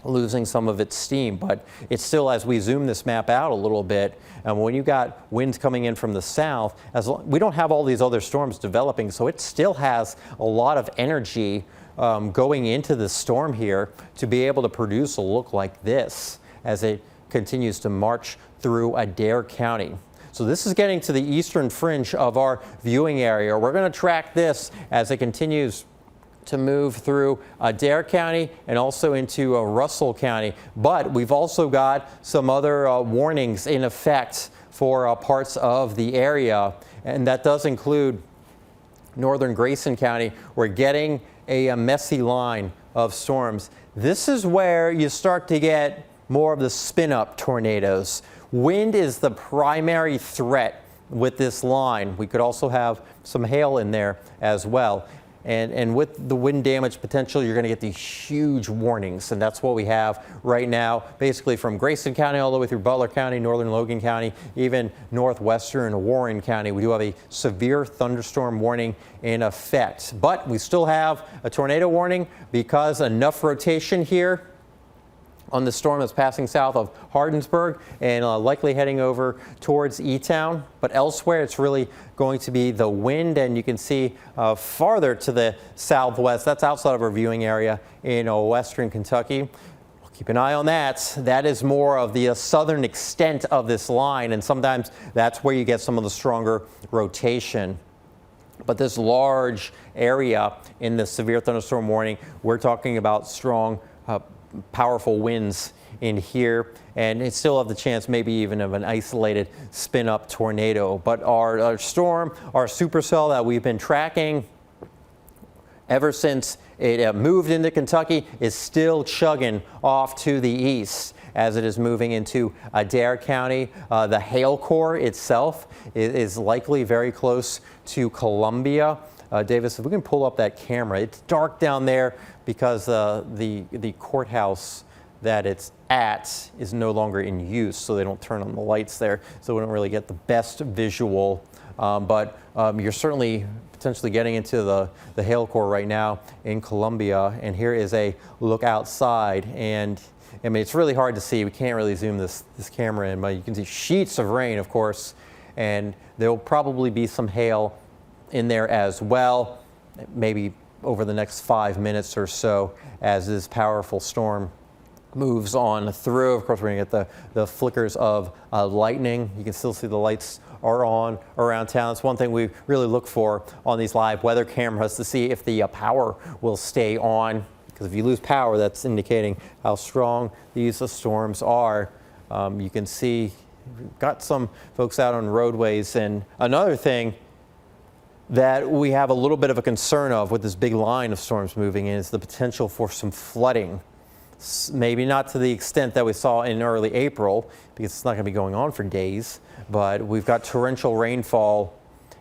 losing some of its steam. But it's still, as we zoom this map out a little bit, and when you got winds coming in from the south, we don't have all these other storms developing, so it still has a lot of energy going into the storm here to be able to produce a look like this as it continues to march through Adair County. So this is getting to the eastern fringe of our viewing area. We're going to track this as it continues to move through Adair County and also into Russell County. But we've also got some other warnings in effect for parts of the area, and that does include northern Grayson County. We're getting a messy line of storms. This is where you start to get more of the spin-up tornadoes. Wind is the primary threat with this line. We could also have some hail in there as well. And with the wind damage potential, you're going to get these huge warnings. And that's what we have right now, basically from Grayson County all the way through Butler County, northern Logan County, even northwestern Warren County. We do have a severe thunderstorm warning in effect. But we still have a tornado warning because enough rotation here on the storm that's passing south of Hardinsburg and likely heading over towards E-Town. But elsewhere, it's really going to be the wind, and you can see farther to the southwest. That's outside of our viewing area in western Kentucky. We'll keep an eye on that. That is more of the southern extent of this line, and sometimes that's where you get some of the stronger rotation. But this large area in the severe thunderstorm warning, we're talking about strong powerful winds in here, and it still have the chance maybe even of an isolated spin-up tornado. But our storm, our supercell that we've been tracking ever since it moved into Kentucky, is still chugging off to the east as it is moving into Adair County. The hail core itself is likely very close to Columbia. Davis, if we can pull up that camera. It's dark down there because the courthouse that it's at is no longer in use, so they don't turn on the lights there, so we don't really get the best visual. But you're certainly potentially getting into the hail core right now in Columbia, and here is a look outside. And I mean, it's really hard to see. We can't really zoom this camera in, but you can see sheets of rain, of course, and there will probably be some hail in there as well, maybe over the next 5 minutes or so as this powerful storm moves on through. Of course, we're going to get the flickers of lightning. You can still see the lights are on around town. It's one thing we really look for on these live weather cameras, to see if the power will stay on, because if you lose power, that's indicating how strong these storms are. You can see we've got some folks out on roadways. And another thing that we have a little bit of a concern of with this big line of storms moving in is the potential for some flooding. Maybe not to the extent that we saw in early April, because it's not going to be going on for days, but we've got torrential rainfall,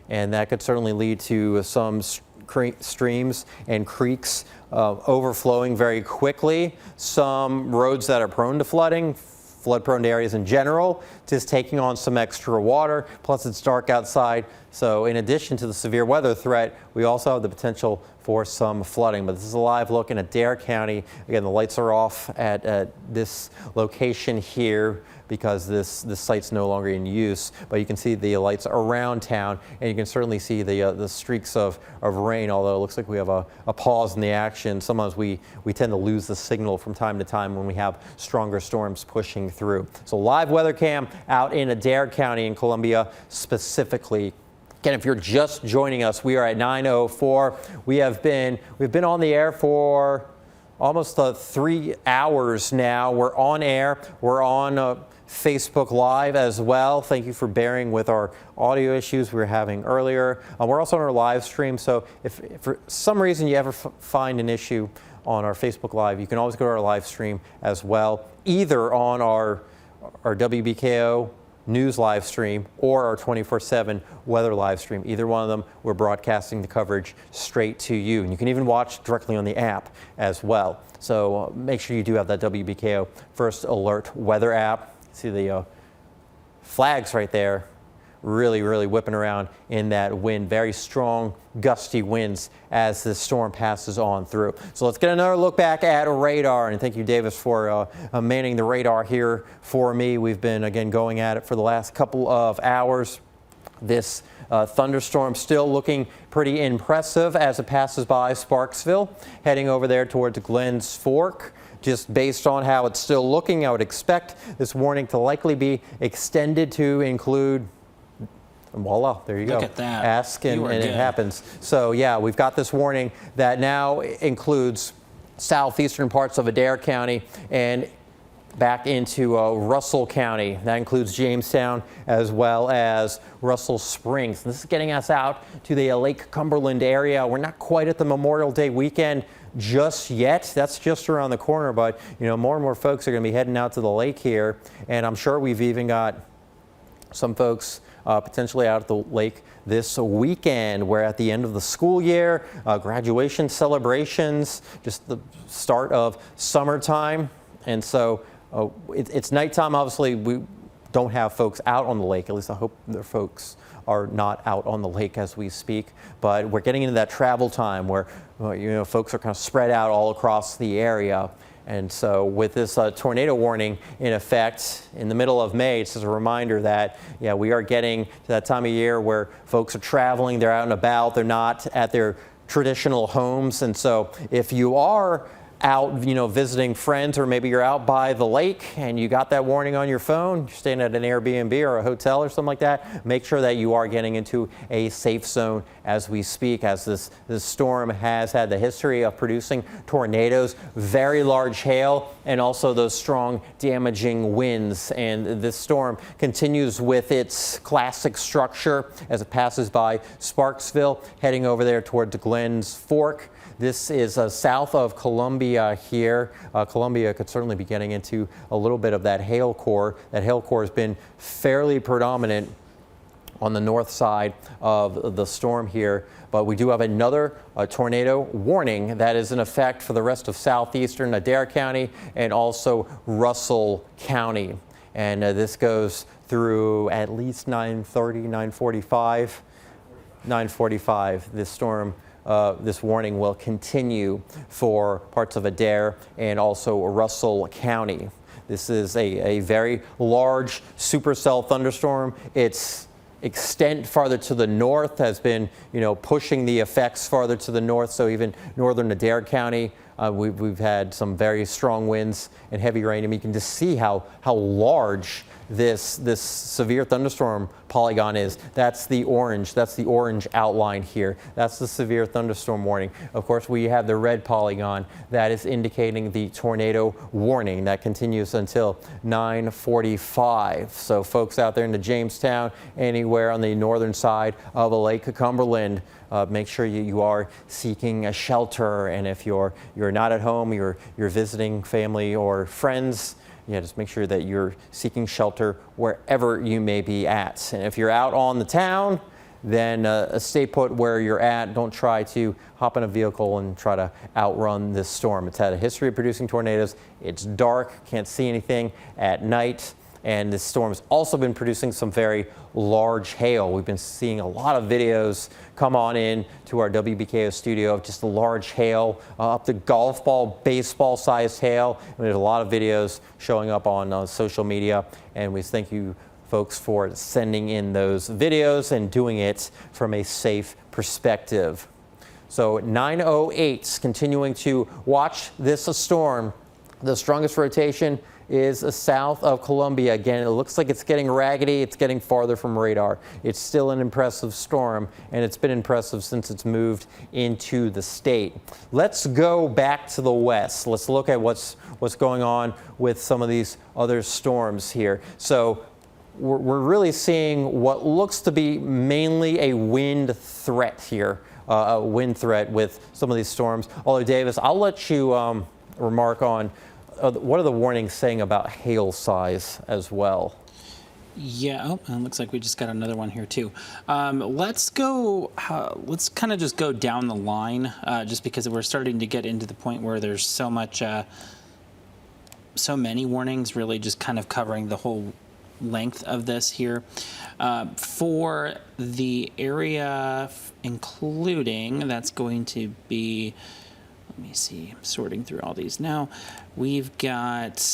and that could certainly lead to some streams and creeks overflowing very quickly. Some roads that are prone to flooding, flood-prone areas in general, just taking on some extra water, plus it's dark outside. So in addition to the severe weather threat, we also have the potential for some flooding. But this is a live look in Adair County. Again, the lights are off at this location here because this site's no longer in use. But you can see the lights around town, and you can certainly see the streaks of rain, although it looks like we have a pause in the action. Sometimes we tend to lose the signal from time to time when we have stronger storms pushing through. So live weather cam out in Adair County in Columbia specifically. Again, if you're just joining us, we are at 9:04. We've been on the air for almost 3 hours now. We're on air. We're on Facebook Live as well. Thank you for bearing with our audio issues we were having earlier. We're also on our live stream, so if for some reason you ever find an issue on our Facebook Live, you can always go to our live stream as well, either on our WBKO news live stream or our 24/7 weather live stream. Either one of them, we're broadcasting the coverage straight to you. And you can even watch directly on the app as well. So make sure you do have that WBKO First Alert weather app. See the flags right there. Really whipping around in that wind. Very strong, gusty winds as this storm passes on through. So let's get another look back at radar. And thank you, Davis, for manning the radar here for me. We've been, again, going at it for the last couple of hours. This thunderstorm still looking pretty impressive as it passes by Sparksville, heading over there towards Glens Fork. Just based on how it's still looking, I would expect this warning to likely be extended to include. And voila, there you go. Look at that. Ask and it happens. So yeah, we've got this warning that now includes southeastern parts of Adair County and back into Russell County. That includes Jamestown as well as Russell Springs. This is getting us out to the Lake Cumberland area. We're not quite at the Memorial Day weekend just yet. That's just around the corner, but you know, more and more folks are going to be heading out to the lake here, and I'm sure we've even got some folks potentially out at the lake this weekend. We're at the end of the school year, graduation celebrations, just the start of summertime. And so it's nighttime. Obviously, we don't have folks out on the lake. At least I hope the folks are not out on the lake as we speak. But we're getting into that travel time where you know, folks are kind of spread out all across the area. And so with this tornado warning in effect in the middle of May, it's just a reminder that, yeah, we are getting to that time of year where folks are traveling, they're out and about, they're not at their traditional homes. And so if you are out, you know, visiting friends, or maybe you're out by the lake and you got that warning on your phone, you're staying at an Airbnb or a hotel or something like that, make sure that you are getting into a safe zone as we speak, as this storm has had the history of producing tornadoes, very large hail, and also those strong damaging winds. And this storm continues with its classic structure as it passes by Sparksville, heading over there toward the Glens Fork. This is south of Columbia here. Columbia could certainly be getting into a little bit of that hail core. That hail core has been fairly predominant on the north side of the storm here. But we do have another tornado warning that is in effect for the rest of southeastern Adair County and also Russell County. And this goes through at least 9:30, 9:45. 9:45. This storm. This warning will continue for parts of Adair and also Russell County. This is a very large supercell thunderstorm. Its extent farther to the north has been, you know, pushing the effects farther to the north. So even northern Adair County, we've had some very strong winds and heavy rain. And you can just see how large this severe thunderstorm polygon is. That's the orange outline here. That's the severe thunderstorm warning. Of course, we have the red polygon that is indicating the tornado warning that continues until 9:45. So folks out there in the Jamestown, anywhere on the northern side of the Lake Cumberland, make sure you are seeking a shelter. And if you're not at home, you're visiting family or friends, yeah, just make sure that you're seeking shelter wherever you may be at. And if you're out on the town, then stay put where you're at. Don't try to hop in a vehicle and try to outrun this storm. It's had a history of producing tornadoes. It's dark, can't see anything at night. And this storm has also been producing some very large hail. We've been seeing a lot of videos come on in to our WBKO studio of just the large hail, up to golf ball, baseball sized hail. And there's a lot of videos showing up on social media. And we thank you folks for sending in those videos and doing it from a safe perspective. So 9:08, continuing to watch this storm. The strongest rotation is south of Columbia. Again, it looks like it's getting raggedy. It's getting farther from radar. It's still an impressive storm, and it's been impressive since it's moved into the state. Let's go back to the west. Let's look at what's going on with some of these other storms here. So we're really seeing what looks to be mainly a wind threat here, a wind threat with some of these storms. Although, Davis, I'll let you remark on what are the warnings saying about hail size as well? Yeah, oh, and it looks like we just got another one here too. Let's go. Let's kind of just go down the line, just because we're starting to get into the point where there's so much, so many warnings, really just kind of covering the whole length of this here. For the area, including, that's going to be. Let me see, I'm sorting through all these now. We've got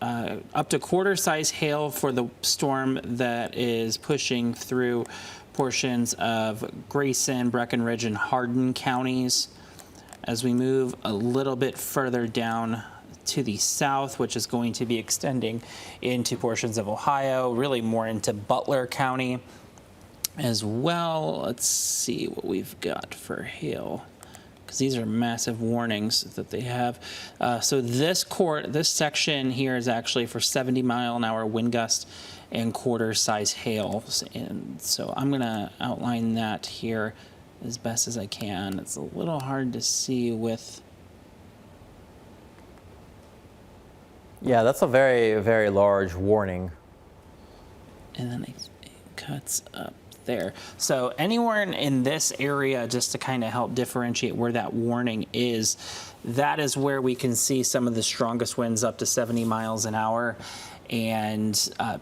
up to quarter-size hail for the storm that is pushing through portions of Grayson, Breckenridge, and Hardin counties. As we move a little bit further down to the south, which is going to be extending into portions of Ohio, really more into Butler County as well. Let's see what we've got for hail, because these are massive warnings that they have. So this section here is actually for 70-mile-an-hour wind gust and quarter-size hail. And so I'm going to outline that here as best as I can. It's a little hard to see with... Yeah, that's a very, very large warning. And then it cuts up there. So anywhere in this area, just to kind of help differentiate where that warning is, that is where we can see some of the strongest winds up to 70 miles an hour and a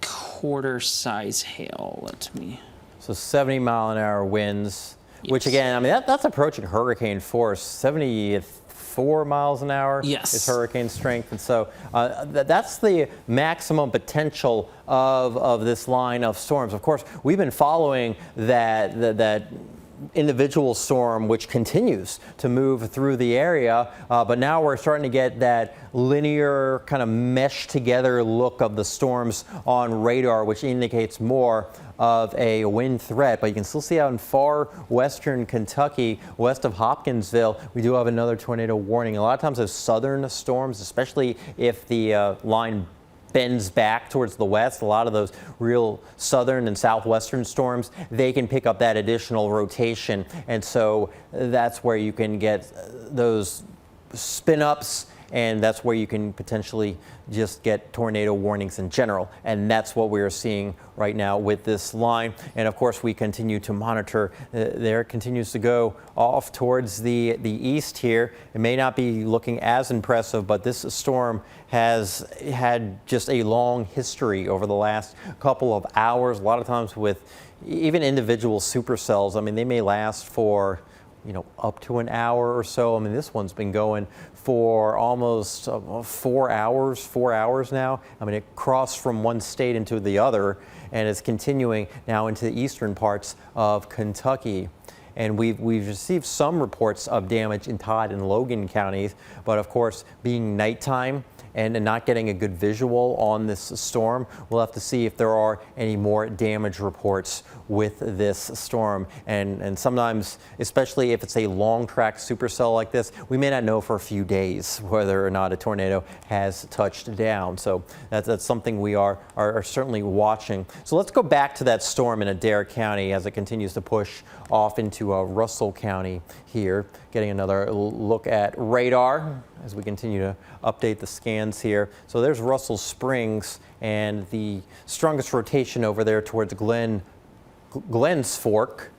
quarter-size hail. So 70-mile-an-hour winds, Yes. which again, I mean, that's approaching hurricane force. 74 miles an hour Yes. is hurricane strength. And so that's the maximum potential of this line of storms. Of course, we've been following that individual storm, which continues to move through the area, but now we're starting to get that linear kind of meshed together look of the storms on radar, which indicates more of a wind threat. But you can still see out in far western Kentucky, west of Hopkinsville, we do have another tornado warning. A lot of times those southern storms, especially if the line bends back towards the west, a lot of those real southern and southwestern storms, they can pick up that additional rotation. And so that's where you can get those spin ups, and that's where you can potentially just get tornado warnings in general. And that's what we are seeing right now with this line. And of course, we continue to monitor. There it continues to go off towards the east here. It may not be looking as impressive, but this storm has had just a long history over the last couple of hours. A lot of times with even individual supercells, I mean, they may last for up to an hour or so. I mean, this one's been going for almost 4 hours now. I mean, it crossed from one state into the other, and it's continuing now into the eastern parts of Kentucky. And we've received some reports of damage in Todd and Logan counties, but of course, being nighttime and not getting a good visual on this storm, we'll have to see if there are any more damage reports with this storm. And sometimes, especially if it's a long track supercell like this, we may not know for a few days whether or not a tornado has touched down. So that's something we are certainly watching. So let's go back to that storm in Adair County as it continues to push off into Russell County here. Getting another look at radar as we continue to update the scans here. So there's Russell Springs and the strongest rotation over there towards Glens Fork,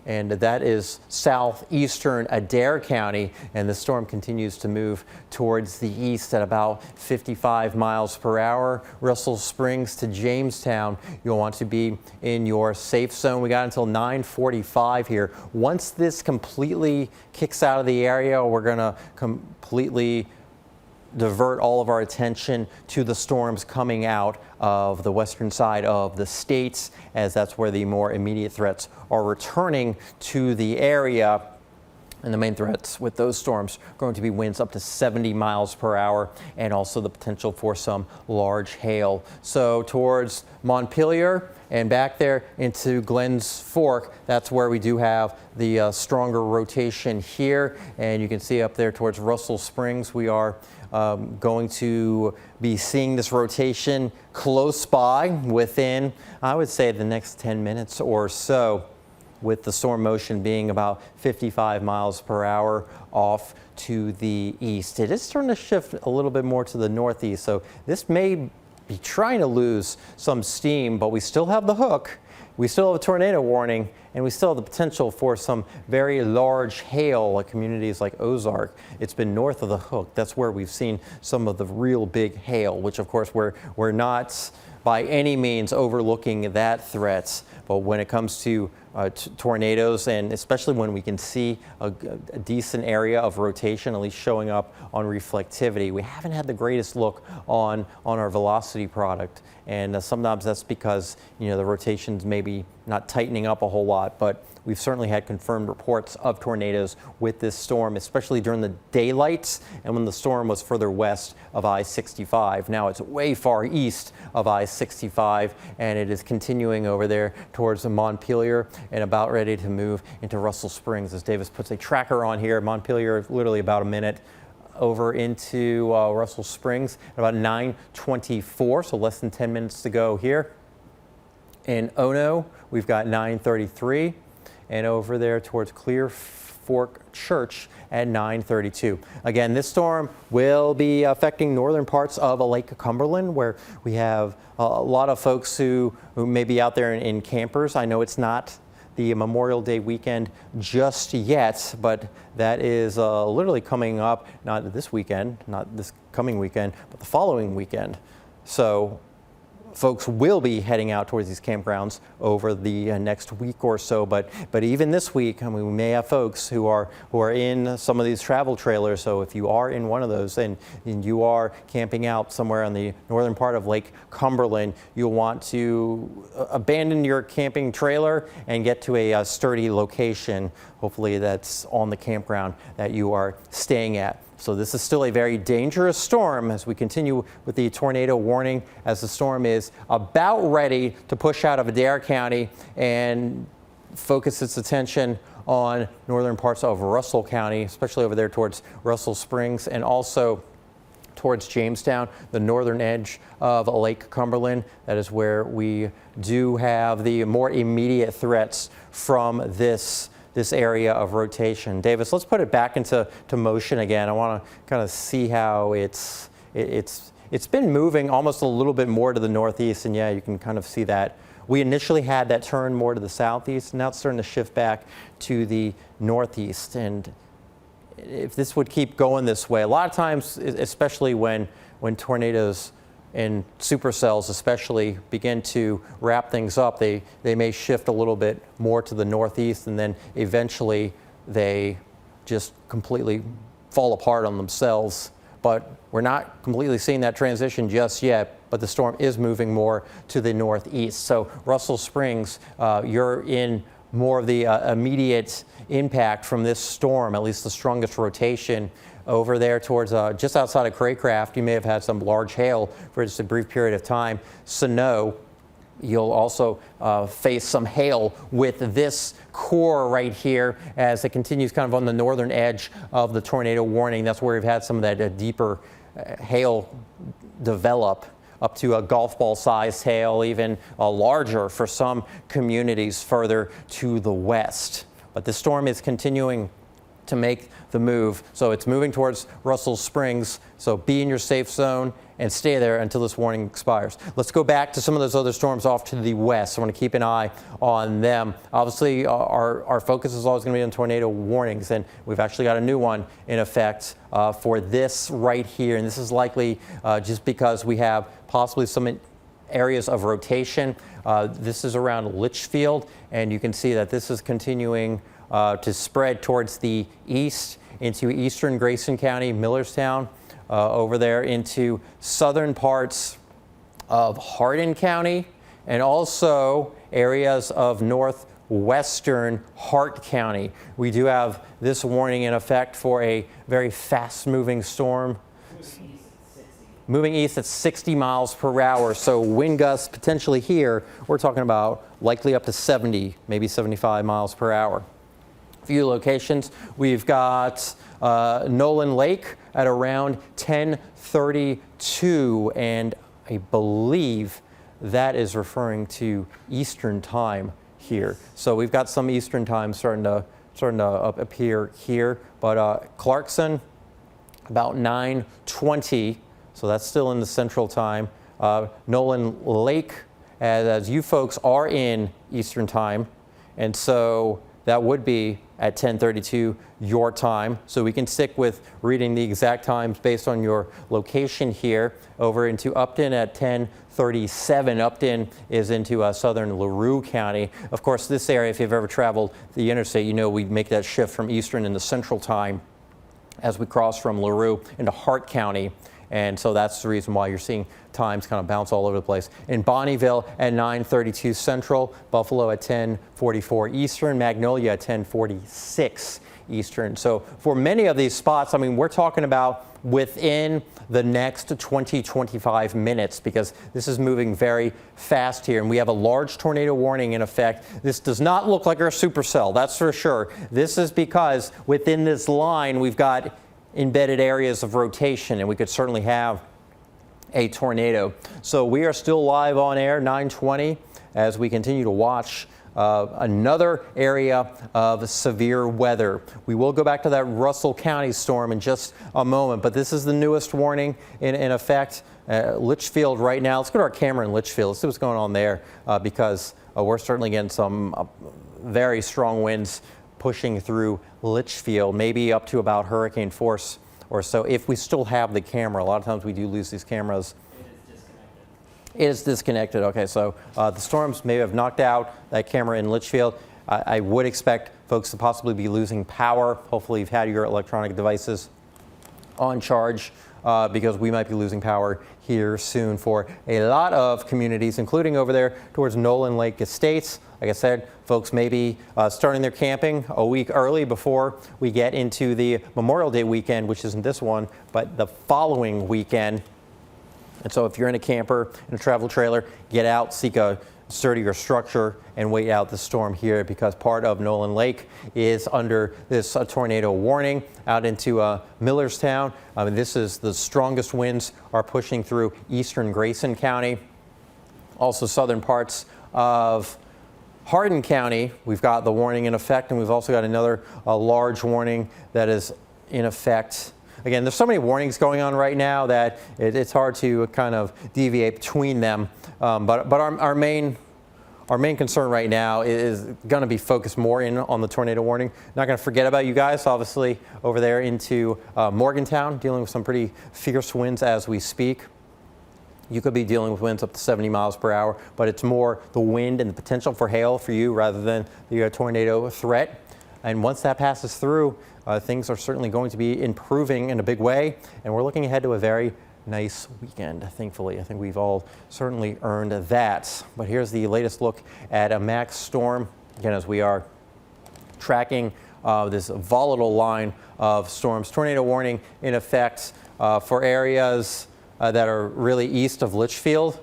and that is southeastern Adair County, and the storm continues to move towards the east at about 55 miles per hour. Russell Springs to Jamestown, you'll want to be in your safe zone. We got until 9:45 here. Once this completely kicks out of the area, we're going to completely divert all of our attention to the storms coming out of the western side of the states, as that's where the more immediate threats are returning to the area. And the main threats with those storms are going to be winds up to 70 miles per hour and also the potential for some large hail. So towards Montpelier and back there into Glens Fork, that's where we do have the stronger rotation here. And you can see up there towards Russell Springs, we are going to be seeing this rotation close by within, I would say, the next 10 minutes or so, with the storm motion being about 55 miles per hour off to the east. It is starting to shift a little bit more to the northeast, so this may be trying to lose some steam, but we still have the hook. We still have a tornado warning, and we still have the potential for some very large hail at communities like Ozark. It's been north of the hook. That's where we've seen some of the real big hail, which of course we're not by any means overlooking that threat. But when it comes to tornadoes, and especially when we can see a decent area of rotation at least showing up on reflectivity, we haven't had the greatest look on our velocity product. And sometimes that's because, the rotation's maybe not tightening up a whole lot, but we've certainly had confirmed reports of tornadoes with this storm, especially during the daylights and when the storm was further west of I-65. Now it's way far east of I-65, and it is continuing over there towards Montpelier and about ready to move into Russell Springs. As Davis puts a tracker on here, Montpelier literally about a minute over into Russell Springs at about 9:24, so less than 10 minutes to go here. In Ono, we've got 9:33, and over there towards Clear Fork Church at 9:32. Again, this storm will be affecting northern parts of Lake Cumberland, where we have a lot of folks who may be out there in campers. I know it's not the Memorial Day weekend just yet, but that is literally coming up, not this weekend, not this coming weekend, but the following weekend. So folks will be heading out towards these campgrounds over the next week or so, but even this week, we may have folks who are in some of these travel trailers. So if you are in one of those and you are camping out somewhere on the northern part of Lake Cumberland, you'll want to abandon your camping trailer and get to a sturdy location, hopefully that's on the campground that you are staying at. So this is still a very dangerous storm as we continue with the tornado warning, as the storm is about ready to push out of Adair County and focus its attention on northern parts of Russell County, especially over there towards Russell Springs and also towards Jamestown, the northern edge of Lake Cumberland. That is where we do have the more immediate threats from this area of rotation. Davis, let's put it back into motion again. I want to kind of see how it's been moving almost a little bit more to the northeast, and yeah, you can kind of see that. We initially had that turn more to the southeast, and now it's starting to shift back to the northeast. And if this would keep going this way, a lot of times, especially when tornadoes and supercells especially begin to wrap things up, they may shift a little bit more to the northeast, and then eventually they just completely fall apart on themselves. But we're not completely seeing that transition just yet, but the storm is moving more to the northeast. So Russell Springs, you're in more of the immediate impact from this storm, at least the strongest rotation over there towards just outside of Craycraft. You may have had some large hail for just a brief period of time. Snow, you'll also face some hail with this core right here as it continues kind of on the northern edge of the tornado warning. That's where we've had some of that deeper hail develop up to a golf ball sized hail, even larger for some communities further to the west. But the storm is continuing to make the move. So it's moving towards Russell Springs. So be in your safe zone and stay there until this warning expires. Let's go back to some of those other storms off to the west. I want to keep an eye on them. Obviously, our focus is always going to be on tornado warnings, and we've actually got a new one in effect for this right here. And this is likely just because we have possibly some areas of rotation. This is around Litchfield, and you can see that this is continuing to spread towards the east into eastern Grayson County, Millerstown, over there into southern parts of Hardin County, and also areas of northwestern Hart County. We do have this warning in effect for a very fast-moving storm. Moving east at 60 miles per hour, so wind gusts potentially here, we're talking about likely up to 70, maybe 75 miles per hour. A few locations, we've got Nolan Lake at around 10:32, and I believe that is referring to Eastern time here. So we've got some Eastern time starting to appear here, but Clarkson about 9:20. So that's still in the central time. Nolan Lake, as you folks are in Eastern Time, and so that would be at 10:32 your time. So we can stick with reading the exact times based on your location here. Over into Upton at 10:37. Upton is into southern LaRue County. Of course, this area, if you've ever traveled the interstate, you know we make that shift from Eastern into Central Time as we cross from LaRue into Hart County. And so that's the reason why you're seeing times kind of bounce all over the place. In Bonnieville at 9:32 Central, Buffalo at 10:44 Eastern, Magnolia at 10:46 Eastern. So for many of these spots, I mean, we're talking about within the next 20-25 minutes, because this is moving very fast here, and we have a large tornado warning in effect. This does not look like our supercell, that's for sure. This is because within this line we've got embedded areas of rotation, and we could certainly have a tornado. So we are still live on air, 9:20, as we continue to watch another area of severe weather. We will go back to that Russell County storm in just a moment, but this is the newest warning in effect. Litchfield right now. Let's go to our camera in Litchfield. Let's see what's going on there, because we're certainly getting some very strong winds pushing through Litchfield, maybe up to about hurricane force or so, if we still have the camera. A lot of times we do lose these cameras. It is disconnected. Okay, so the storms may have knocked out that camera in Litchfield. I would expect folks to possibly be losing power. Hopefully you've had your electronic devices on charge, because we might be losing power here soon for a lot of communities, including over there towards Nolan Lake Estates. Like I said, folks may be starting their camping a week early before we get into the Memorial Day weekend, which isn't this one, but the following weekend. And so if you're in a camper, in a travel trailer, get out, seek a sturdier structure, and wait out the storm here, because part of Nolan Lake is under this tornado warning out into Millerstown. This is the strongest winds are pushing through eastern Grayson County, also southern parts of Hardin County. We've got the warning in effect, and we've also got another large warning that is in effect. Again, there's so many warnings going on right now that it's hard to kind of deviate between them. But our main concern right now is going to be focused more in on the tornado warning. Not going to forget about you guys, obviously, over there into Morgantown, dealing with some pretty fierce winds as we speak. You could be dealing with winds up to 70 miles per hour, but it's more the wind and the potential for hail for you rather than the tornado threat. And once that passes through, things are certainly going to be improving in a big way, and we're looking ahead to a very nice weekend, thankfully. I think we've all certainly earned that. But here's the latest look at a max storm, again, as we are tracking this volatile line of storms. Tornado warning in effect for areas that are really east of Litchfield,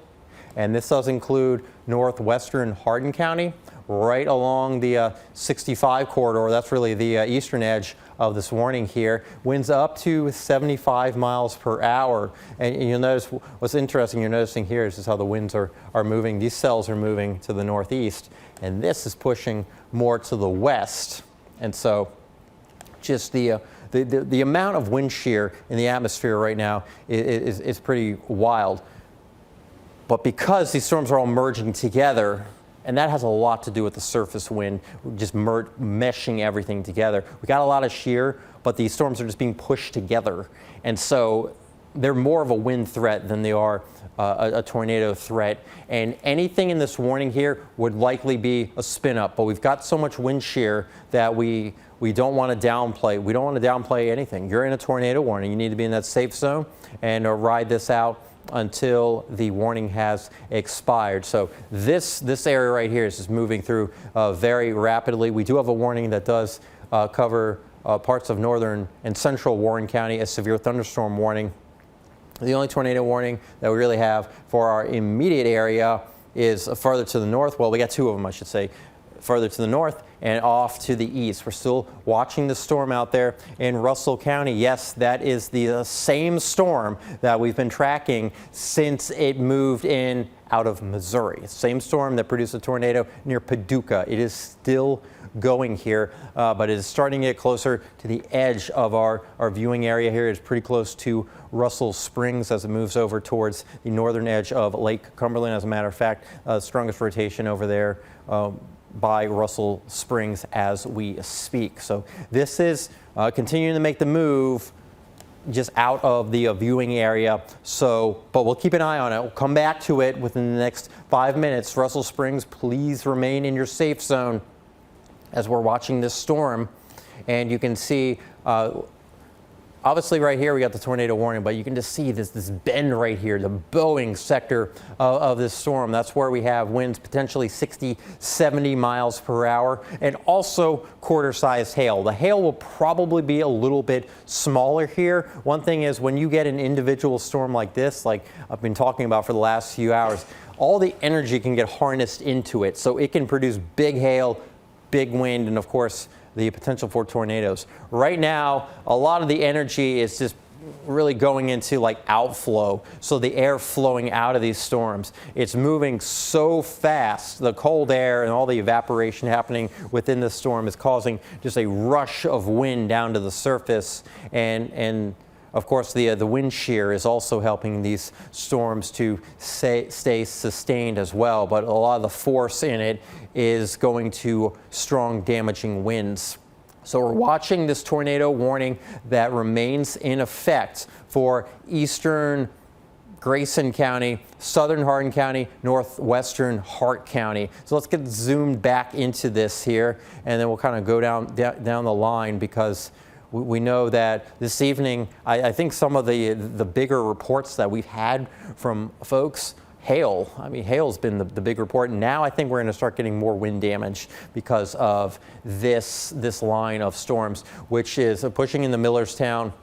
and this does include northwestern Hardin County, right along the 65 corridor. That's really the eastern edge of this warning here. Winds up to 75 miles per hour. And you'll notice what's interesting you're noticing here is how the winds are moving. These cells are moving to the northeast, and this is pushing more to the west. And so just the amount of wind shear in the atmosphere right now is pretty wild. But because these storms are all merging together, and that has a lot to do with the surface wind, just meshing everything together. We got a lot of shear, but these storms are just being pushed together. And so they're more of a wind threat than they are a tornado threat. And anything in this warning here would likely be a spin up. But we've got so much wind shear that we don't want to downplay. We don't want to downplay anything. You're in a tornado warning. You need to be in that safe zone and ride this out until the warning has expired. So this area right here is just moving through very rapidly. We do have a warning that does cover parts of northern and central Warren County, a severe thunderstorm warning. The only tornado warning that we really have for our immediate area is farther to the north. Well, we got two of them, I should say. further to the north and off to the east. We're still watching the storm out there in Russell County. Yes, that is the same storm that we've been tracking since it moved in out of Missouri. Same storm that produced a tornado near Paducah. It is still going here, but it is starting to get closer to the edge of our viewing area here. It's pretty close to Russell Springs as it moves over towards the northern edge of Lake Cumberland. As a matter of fact, strongest rotation over there by Russell Springs as we speak. So this is continuing to make the move just out of the viewing area. So, but we'll keep an eye on it. We'll come back to it within the next 5 minutes. Russell Springs, please remain in your safe zone as we're watching this storm. And you can see, obviously right here we got the tornado warning, but you can just see this bend right here, the bowing sector of this storm. That's where we have winds potentially 60, 70 miles per hour, and also quarter-sized hail. The hail will probably be a little bit smaller here. One thing is, when you get an individual storm like this, like I've been talking about for the last few hours, all the energy can get harnessed into it, so it can produce big hail, big wind, and of course the potential for tornadoes. Right now, a lot of the energy is just really going into like outflow, so the air flowing out of these storms. It's moving so fast, the cold air and all the evaporation happening within the storm is causing just a rush of wind down to the surface, and of course the wind shear is also helping these storms to stay sustained as well, but a lot of the force in it is going to strong damaging winds. So we're watching this tornado warning that remains in effect for eastern Grayson County, southern Hardin County, northwestern Hart County. So let's get zoomed back into this here, and then we'll kind of go down the line, because we know that this evening, I think some of the bigger reports that we've had from folks, hail. I mean, hail's been the big report. And now I think we're going to start getting more wind damage because of this line of storms, which is pushing into Millerstown,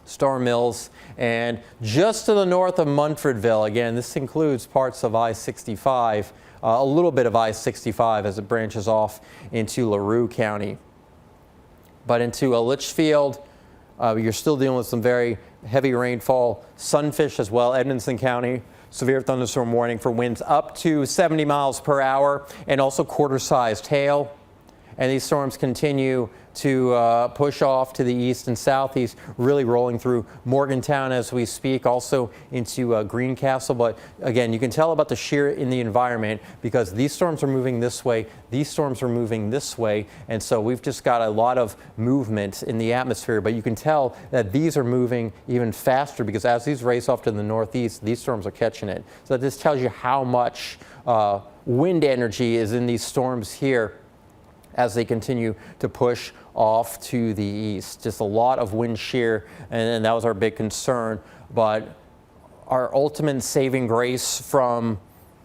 Star Mills, and just to the north of Munfordville. Again, this includes parts of I-65, a little bit of I-65 as it branches off into LaRue County. But into Litchfield, you're still dealing with some very heavy rainfall. Sunfish as well, Edmonson County, severe thunderstorm warning for winds up to 70 miles per hour, and also quarter-sized hail. And these storms continue to push off to the east and southeast, really rolling through Morgantown as we speak, also into Greencastle. But again, you can tell about the shear in the environment, because these storms are moving this way, these storms are moving this way, and so we've just got a lot of movement in the atmosphere. But you can tell that these are moving even faster, because as these race off to the northeast, these storms are catching it. So this tells you how much wind energy is in these storms here as they continue to push off to the east. Just a lot of wind shear, and that was our big concern. But our ultimate saving grace from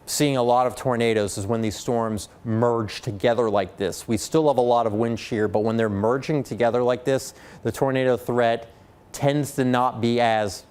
seeing a lot of tornadoes is when these storms merge together like this. We still have a lot of wind shear, but when they're merging together like this, the tornado threat tends to not be as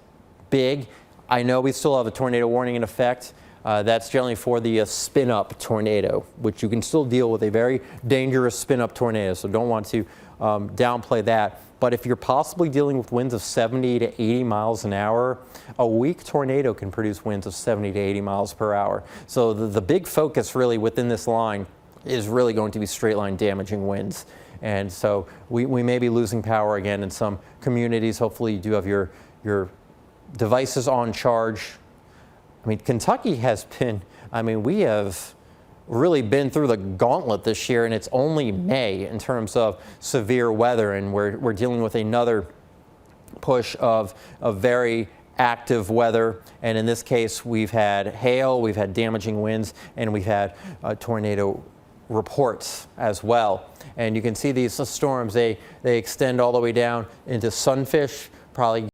big. I know we still have a tornado warning in effect. That's generally for the spin-up tornado, which you can still deal with a very dangerous spin-up tornado, so don't want to downplay that. But if you're possibly dealing with winds of 70 to 80 miles an hour, a weak tornado can produce winds of 70 to 80 miles per hour. So the big focus really within this line is really going to be straight line damaging winds. And so we may be losing power again in some communities. Hopefully you do have your devices on charge. I mean, Kentucky has been, we have really been through the gauntlet this year, and it's only May in terms of severe weather, and we're dealing with another push of very active weather. And in this case, we've had hail, we've had damaging winds, and we've had tornado reports as well. And you can see these storms, they extend all the way down into Sunfish, probably